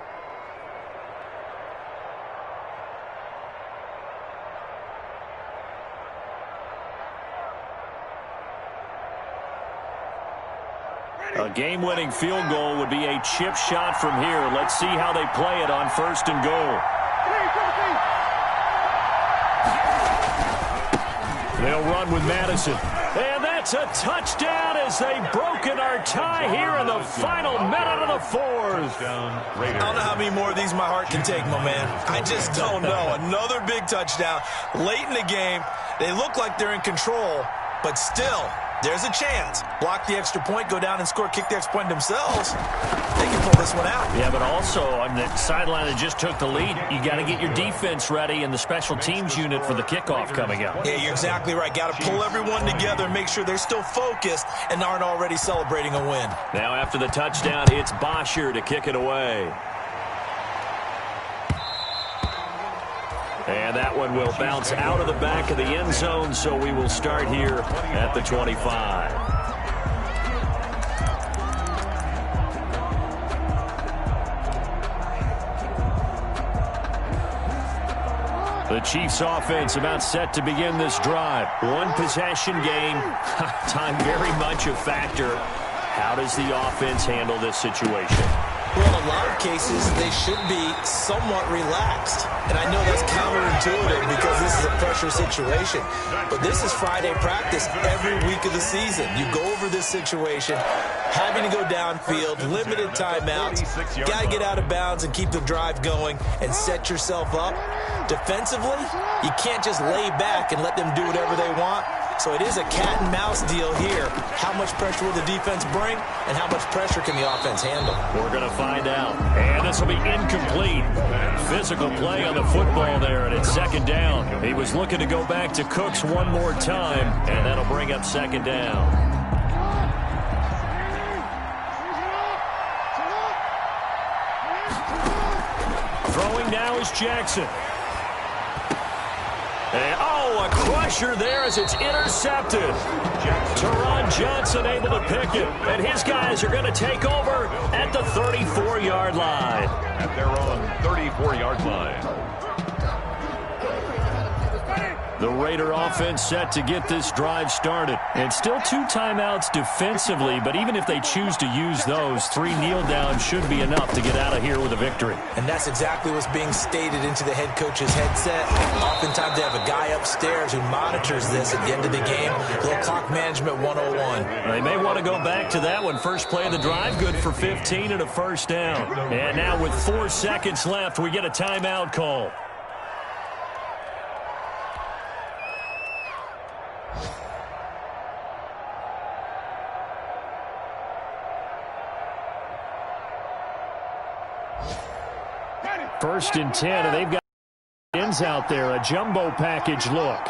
A game-winning field goal would be a chip shot from here. Let's see how they play it on 1st and goal. They'll run with Madison. And that's a touchdown as they've broken our tie here in the final minute of the 4th. I don't know how many more of these my heart can take, my man. I just don't know. Another big touchdown late in the game. They look like they're in control, but still, there's a chance. Block the extra point, go down and score, kick the extra point themselves. They can pull this one out. Yeah, but also on the sideline that just took the lead, you got to get your defense ready and the special teams unit for the kickoff coming up. Yeah, you're exactly right. Got to pull everyone together and make sure they're still focused and aren't already celebrating a win. Now after the touchdown, it's Bosher to kick it away. And that one will bounce out of the back of the end zone, so we will start here at the 25. The Chiefs offense about set to begin this drive. One possession game. Time very much a factor. How does the offense handle this situation? Well, in a lot of cases, they should be somewhat relaxed. And I know that's counterintuitive because this is a pressure situation. But this is Friday practice every week of the season. You go over this situation, having to go downfield, limited timeouts. Got to get out of bounds and keep the drive going and set yourself up. Defensively, you can't just lay back and let them do whatever they want. So it is a cat and mouse deal here. How much pressure will the defense bring, and how much pressure can the offense handle? We're going to find out. And this will be incomplete. Physical play on the football there, and it's 2nd down. He was looking to go back to Cooks one more time, and that'll bring up 2nd down. goes Jackson. And, oh, a crusher there as it's intercepted. Teron Johnson able to pick it. And his guys are going to take over at the 34-yard line. At their own 34-yard line. The Raider offense set to get this drive started. And still 2 timeouts defensively, but even if they choose to use those, 3 kneel downs should be enough to get out of here with a victory. And that's exactly what's being stated into the head coach's headset. Oftentimes they have a guy upstairs who monitors this at the end of the game. A little clock management 101. They may want to go back to that one. First play of the drive, good for 15 and a first down. And now with 4 seconds left, we get a timeout call. First and 10, and they've got ends out there, a jumbo package look.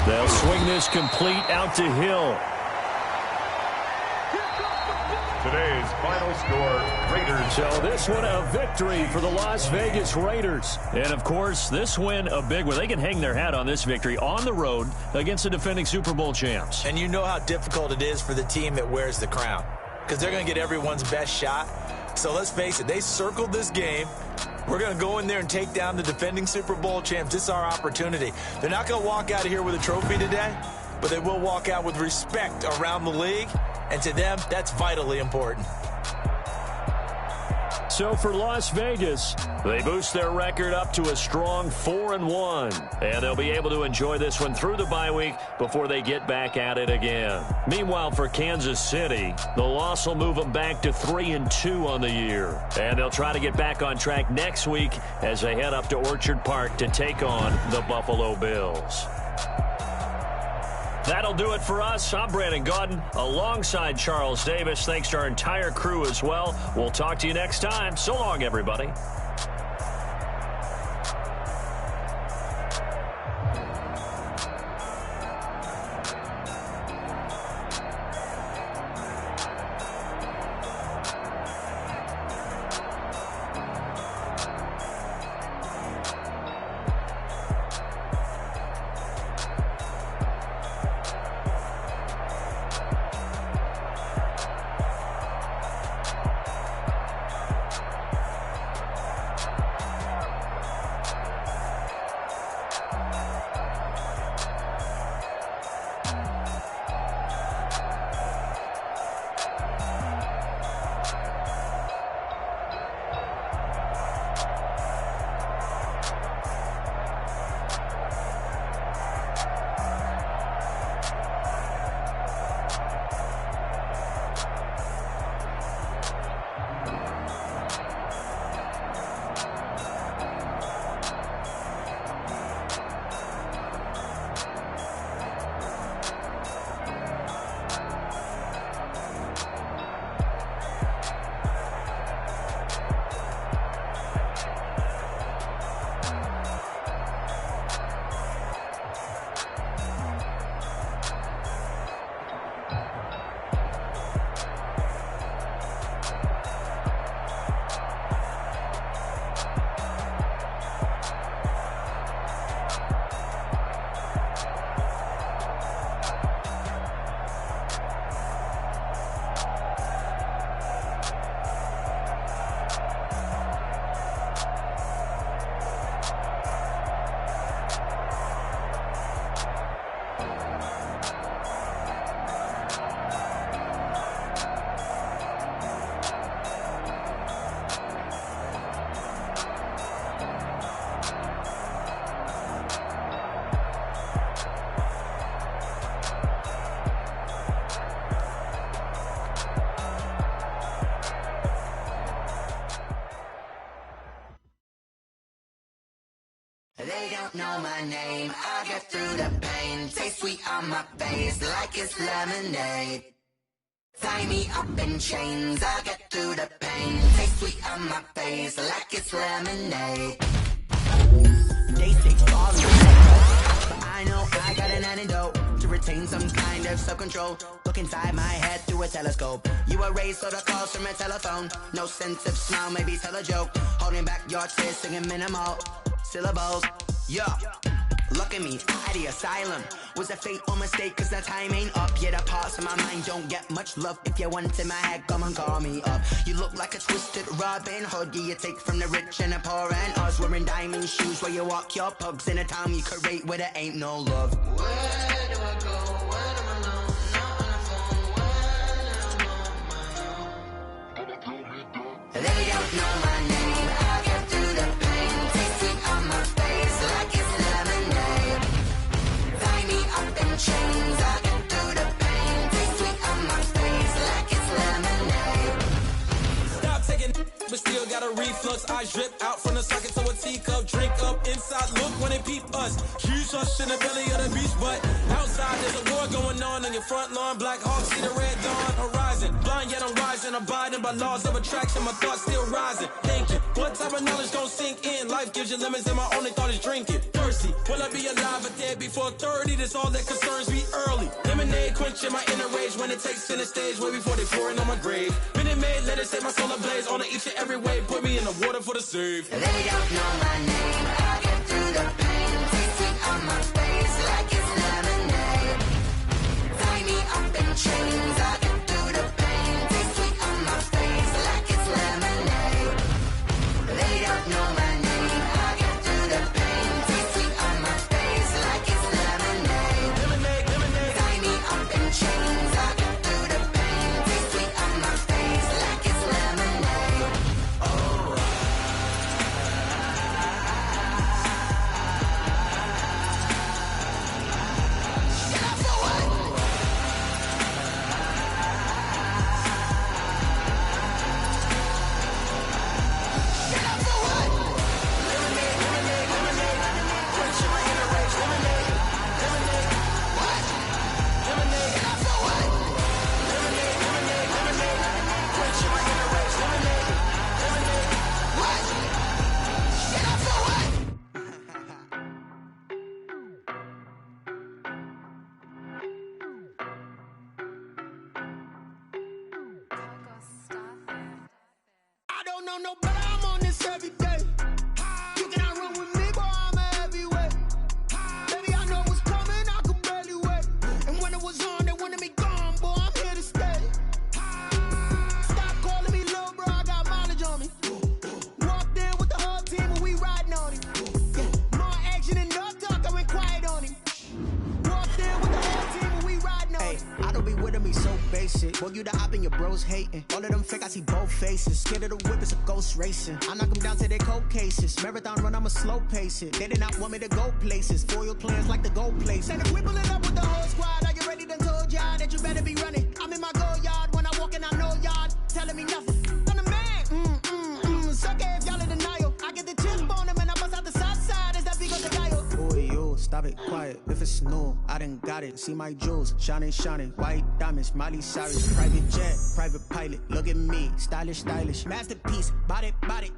They'll swing this complete out to Hill. Today's final score, Raiders. So this one a victory for the Las Vegas Raiders. And, of course, this win a big one. They can hang their hat on this victory on the road against the defending Super Bowl champs. And you know how difficult it is for the team that wears the crown, because they're going to get everyone's best shot. So let's face it, they circled this game. We're going to go in there and take down the defending Super Bowl champs. This is our opportunity. They're not going to walk out of here with a trophy today, but they will walk out with respect around the league. And to them, that's vitally important. So for Las Vegas, they boost their record up to a strong 4-1. And they'll be able to enjoy this one through the bye week before they get back at it again. Meanwhile, for Kansas City, the loss will move them back to 3-2 on the year. And they'll try to get back on track next week as they head up to Orchard Park to take on the Buffalo Bills. That'll do it for us. I'm Brandon Gaudin alongside Charles Davis. Thanks to our entire crew as well. We'll talk to you next time. So long, everybody. They don't know my name, I get through the pain. Taste sweet on my face like it's lemonade. Tie me up in chains, I get through the pain. Taste sweet on my face like it's lemonade. They say fall in love, but I I know I got an antidote to retain some kind of self-control. Look inside my head through a telescope. You erase all the calls from a telephone. No sense of smile, maybe tell a joke. Holding back your tears, singing minimal syllables. Yeah. Look at me, at the asylum. Was a fate or mistake, cause the time ain't up. Yet the parts of my mind don't get much love. If you want in my head, come and call me up. You look like a twisted Robin Hood. You take from the rich and the poor and us. Wearing diamond shoes where you walk your pugs. In a town you create where there ain't no love. Where do I go when I'm alone? Not on the phone when I'm on my own. They don't know my name. I get through the pain. Tasting on my face like it's lemonade. Tie me up in chains. I get through the pain. Taste sweet on my face like it's lemonade. Stop taking, but still got a reflux. I drip out from the socket to a teacup. Drink up inside. Look when they peep us. Huge rush in the belly of the beach, but outside there's a war going on your front lawn. Black Hawk see the red dawn horizon. Blind yet I'm rising, abiding by laws of attraction. My thoughts still rising. Thinking, what type of knowledge don't sink in? Life gives you lemons and my only thought is drinking. Thirsty, will I be alive or dead before 30? That's all that concerns me early. Lemonade quenching my inner rage when it takes center stage way before they pour it on my grave. Minute Maid, let it set my soul ablaze. On each and every way, put me in the water for the save. They don't know my name. I get through the pain. Taste sweet on my face like it's lemonade. Tie me up in chains. I get through the pain. Taste sweet on my face like it's lemonade. They don't know my name. I get through the pain. Taste sweet on my face like it's lemonade. Lemonade, lemonade. Tie me up in chains. I get through the pain. Taste sweet on my face like it's lemonade. Oh. I don't know no better, I'm on this every day. You cannot run with me, boy, I'm a heavyweight. Baby, I know what's coming, I could barely wait. And when it was on, they wanted me gone, boy, I'm here to stay. Stop calling me little bro, I got mileage on me. Walked in with the whole team and we riding on him. Yeah, more action and no talk, I went quiet on him. Walked in with the whole team and we riding on him. I don't be with him, he's so basic. Boy, you the op and your bros hating. All of them fake, I see both faces. Scared of the whip, it's a ghost racing. I knock them down to their cold cases. Marathon run, I'ma slow pace it. They did not want me to go places. Foil plans like the gold place. And if we pulling up with the whole squad, are you ready? Done told y'all that you better be running. I'm in my go yard when I walk in, I know y'all telling me nothing. I'm the man. Sucker if y'all in denial. I get the chip on them and I bust out the south side. Is that big of the guy? Boy, yo, stop it, quiet. If it's new, I done got it. See my jewels, shining, shining. White diamonds, Miley Cyrus. Private jet, private pilot. Look at me, stylish, stylish. Masterpiece, body, body.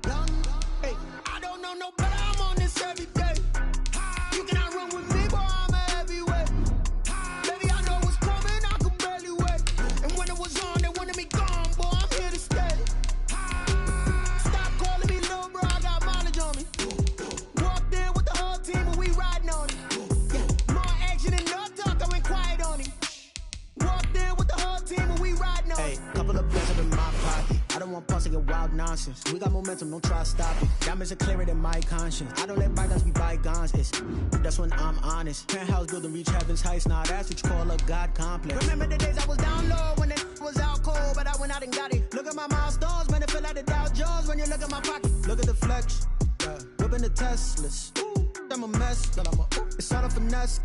Hey, I don't know no better, I'm on this every day. You cannot run with me, boy, I'm a heavyweight. Baby, I know what's coming, I could barely wait. And when it was on, they wanted me gone, boy, I'm here to stay. Stop calling me little bro, I got mileage on me. Walked in with the whole team and we riding on him. Yeah, more action and no talk, I went quiet on him. Walked in with the whole team and we riding on him. hey, couple of blends up in my pocket. I don't want pause to get wild nonsense. We got momentum, don't try to stop it. Diamonds are clearer than my conscience. I don't let bygones be bygones. That's when I'm honest. Penthouse building, reach heaven's heights. Nah, that's what you call a God complex. Remember the days I was down low when it was out cold, but I went out and got it. Look at my milestones, man, it feel like the Dow Jones when you look at my pocket. Look at the flex, yeah. Whipping the Teslas. I'm a mess, but I'm a it's all a finesse.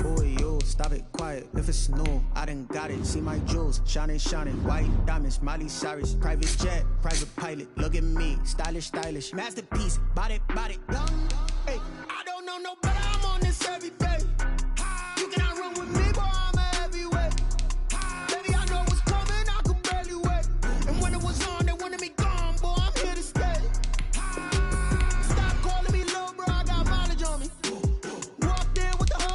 Boy, yo, stop it, quiet. If it's new, I done got it. See my jewels, shining, shining. White diamonds, Miley Cyrus. Private jet, private pilot. Look at me, stylish, stylish. Masterpiece, body, body. Hey, I don't know no better, I'm on this every day. You cannot run with me, boy, I'm a heavyweight. Baby, I know what's coming, I could barely wait. And when it was on, they wanted me gone, boy, I'm here to stay. Stop calling me little bro, I got mileage on me. Walked in with the whole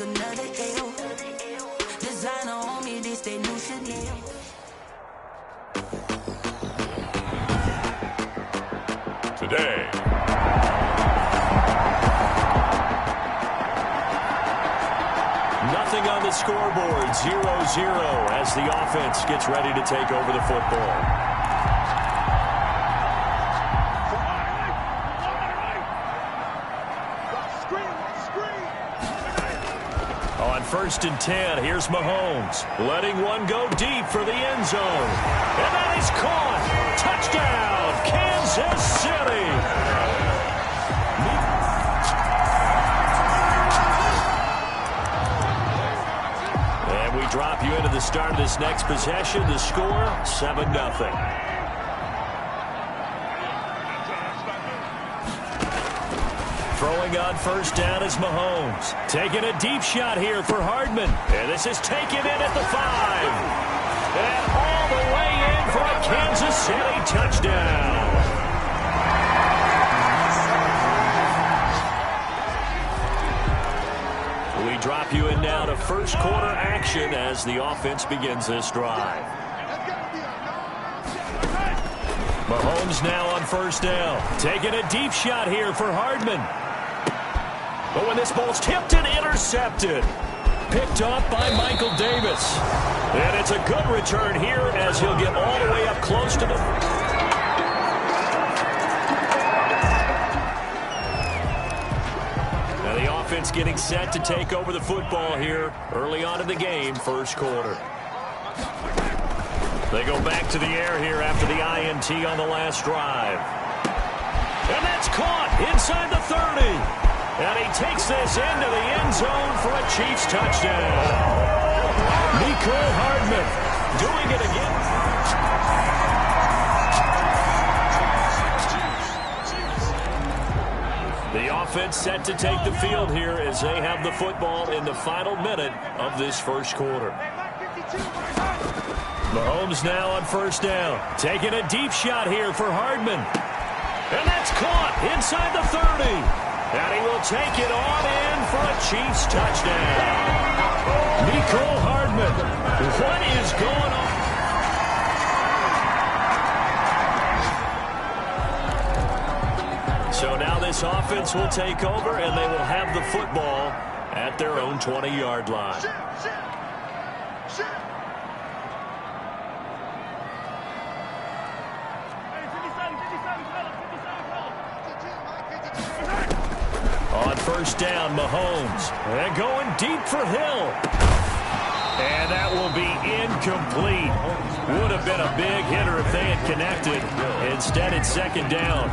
another L. Designer on me, this that new Chanel. Today. Nothing on the scoreboard, 0-0 as the offense gets ready to take over the football. On 1st and 10, here's Mahomes, letting one go deep for the end zone. And that is caught. Touchdown, Kansas City. And we drop you into the start of this next possession. The score, 7-0. Throwing on 1st down is Mahomes. Taking a deep shot here for Hardman. And this is taken in at the 5. And all the way in for a Kansas City touchdown. We drop you in now to first quarter action as the offense begins this drive. Mahomes now on 1st down. Taking a deep shot here for Hardman. But when this ball's tipped and intercepted, picked up by Michael Davis. And it's a good return here as he'll get all the way up close to the... Now the offense getting set to take over the football here early on in the game, first quarter. They go back to the air here after the INT on the last drive. And that's caught inside the 30. And he takes this into the end zone for a Chiefs touchdown. Mecole Hardman doing it again. The offense set to take the field here as they have the football in the final minute of this first quarter. Mahomes now on 1st down. Taking a deep shot here for Hardman. And that's caught inside the 30. And he will take it on in for a Chiefs touchdown. Mecole Hardman. What is going on? So now this offense will take over, and they will have the football at their own 20-yard line. On 1st down, Mahomes. And going deep for Hill. And that will be incomplete. Would have been a big hitter if they had connected. Instead, it's 2nd down.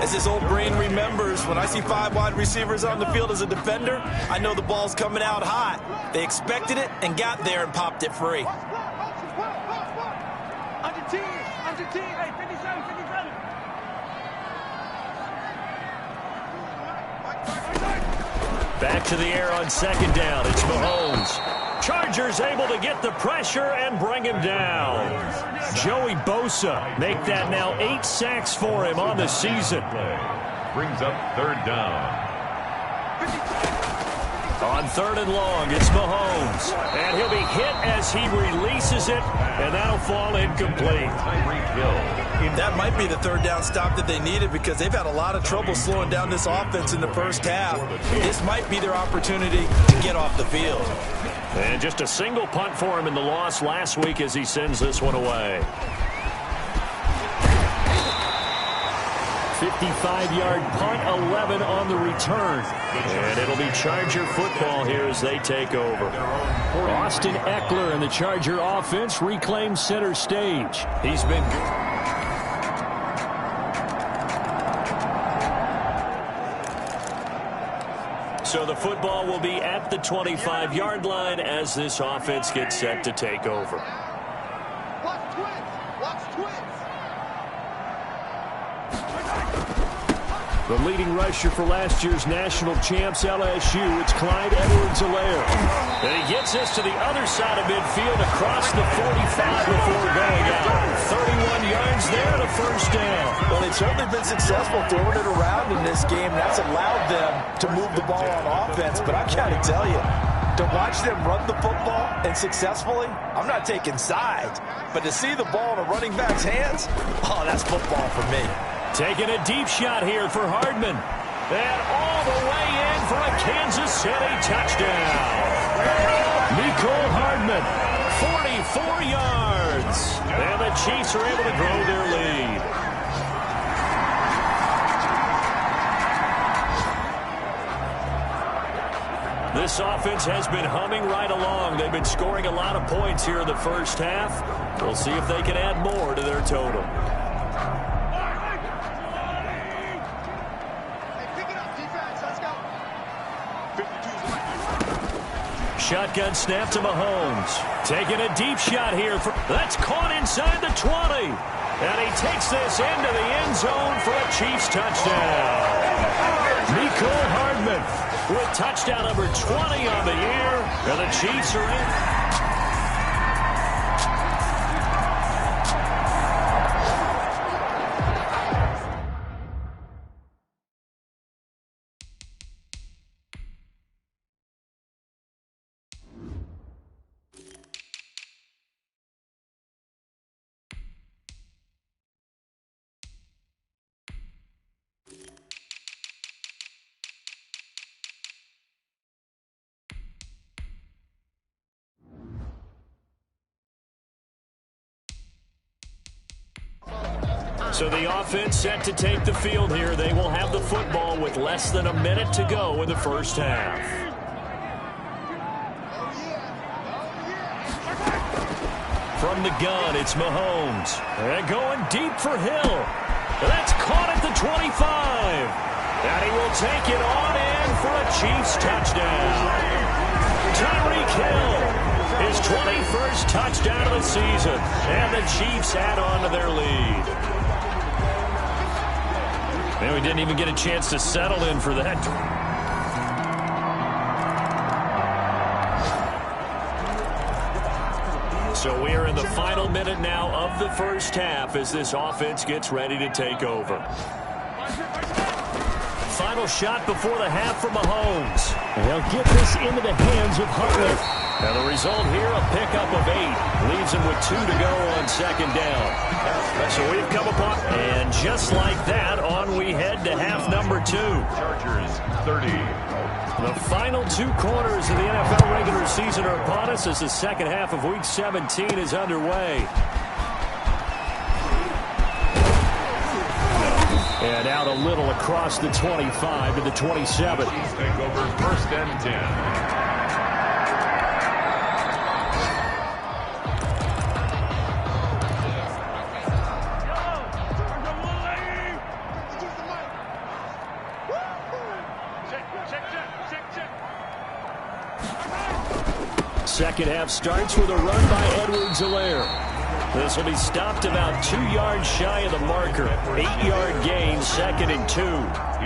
As his old brain remembers, when I see 5 wide receivers on the field as a defender, I know the ball's coming out hot. They expected it and got there and popped it free. Hey, 57, 57. Back to the air on 2nd down. It's Mahomes. Chargers able to get the pressure and bring him down. Joey Bosa make that now 8 sacks for him on the season. Brings up 3rd down. On 3rd and long, it's Mahomes. And he'll be hit as he releases it, and that'll fall incomplete. That might be the 3rd down stop that they needed because they've had a lot of trouble slowing down this offense in the first half. This might be their opportunity to get off the field. And just a single punt for him in the loss last week as he sends this one away. 55-yard punt, 11 on the return. And it'll be Charger football here as they take over. Austin Eckler and the Charger offense reclaim center stage. He's been good. So the football will be at the 25-yard line as this offense gets set to take over. Watch twins. Watch twins. The leading rusher for last year's national champs, LSU, it's Clyde Edwards-Helaire. And he gets this to the other side of midfield across the 45 before going out. 31 yards there to 1st down. Well, they've certainly been successful throwing it around in this game. That's allowed them to move the ball on offense. But I got to tell you, To watch them run the football and successfully, I'm not taking sides. But to see the ball in a running back's hands, oh, that's football for me. Taking a deep shot here for Hardman. And all the way in for a Kansas City touchdown. Nicole Hardman, 44 yards. And the Chiefs are able to grow their lead. This offense has been humming right along. They've been scoring a lot of points here in the first half. We'll see if they can add more to their total. Shotgun snap to Mahomes. Taking a deep shot here. That's caught inside the 20. And he takes this into the end zone for a Chiefs touchdown. Nicole Hardman with touchdown number 20 on the year. And the Chiefs are in. So the offense set to take the field here. They will have the football with less than a minute to go in the first half. From the gun, it's Mahomes. And going deep for Hill. That's caught at the 25. And he will take it on in for a Chiefs touchdown. Tyreek Hill, his 21st touchdown of the season. And the Chiefs add on to their lead. Man, we didn't even get a chance to settle in for that. So we are in the final minute now of the first half as this offense gets ready to take over. Final shot before the half for Mahomes. They'll get this into the hands of Hartman. And the result here, a pickup of 8. Leaves him with 2 to go on second down. So we've come upon, and just like that, on we head to half number 2. Chargers 30. The final 2 quarters of the NFL regular season are upon us as the second half of Week 17 is underway. And out a little across the 25 to the 27. Take over first and 10. Second half starts with a run by Edwards-Helaire. This will be stopped about 2 yards shy of the marker. 8-yard gain, second and 2. He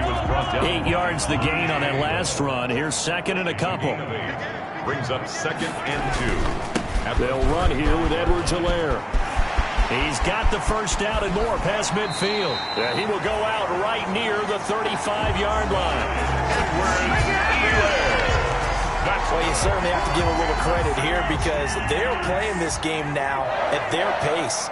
was brought down. 8 yards the gain on that last run. Here's second and a couple. Brings up second and 2. They'll run here with Edwards-Helaire. He's got the first down and more past midfield. Yeah, he will go out right near the 35-yard line. Edwards-Helaire. Well, you certainly have to give a little credit here because they're playing this game now at their pace.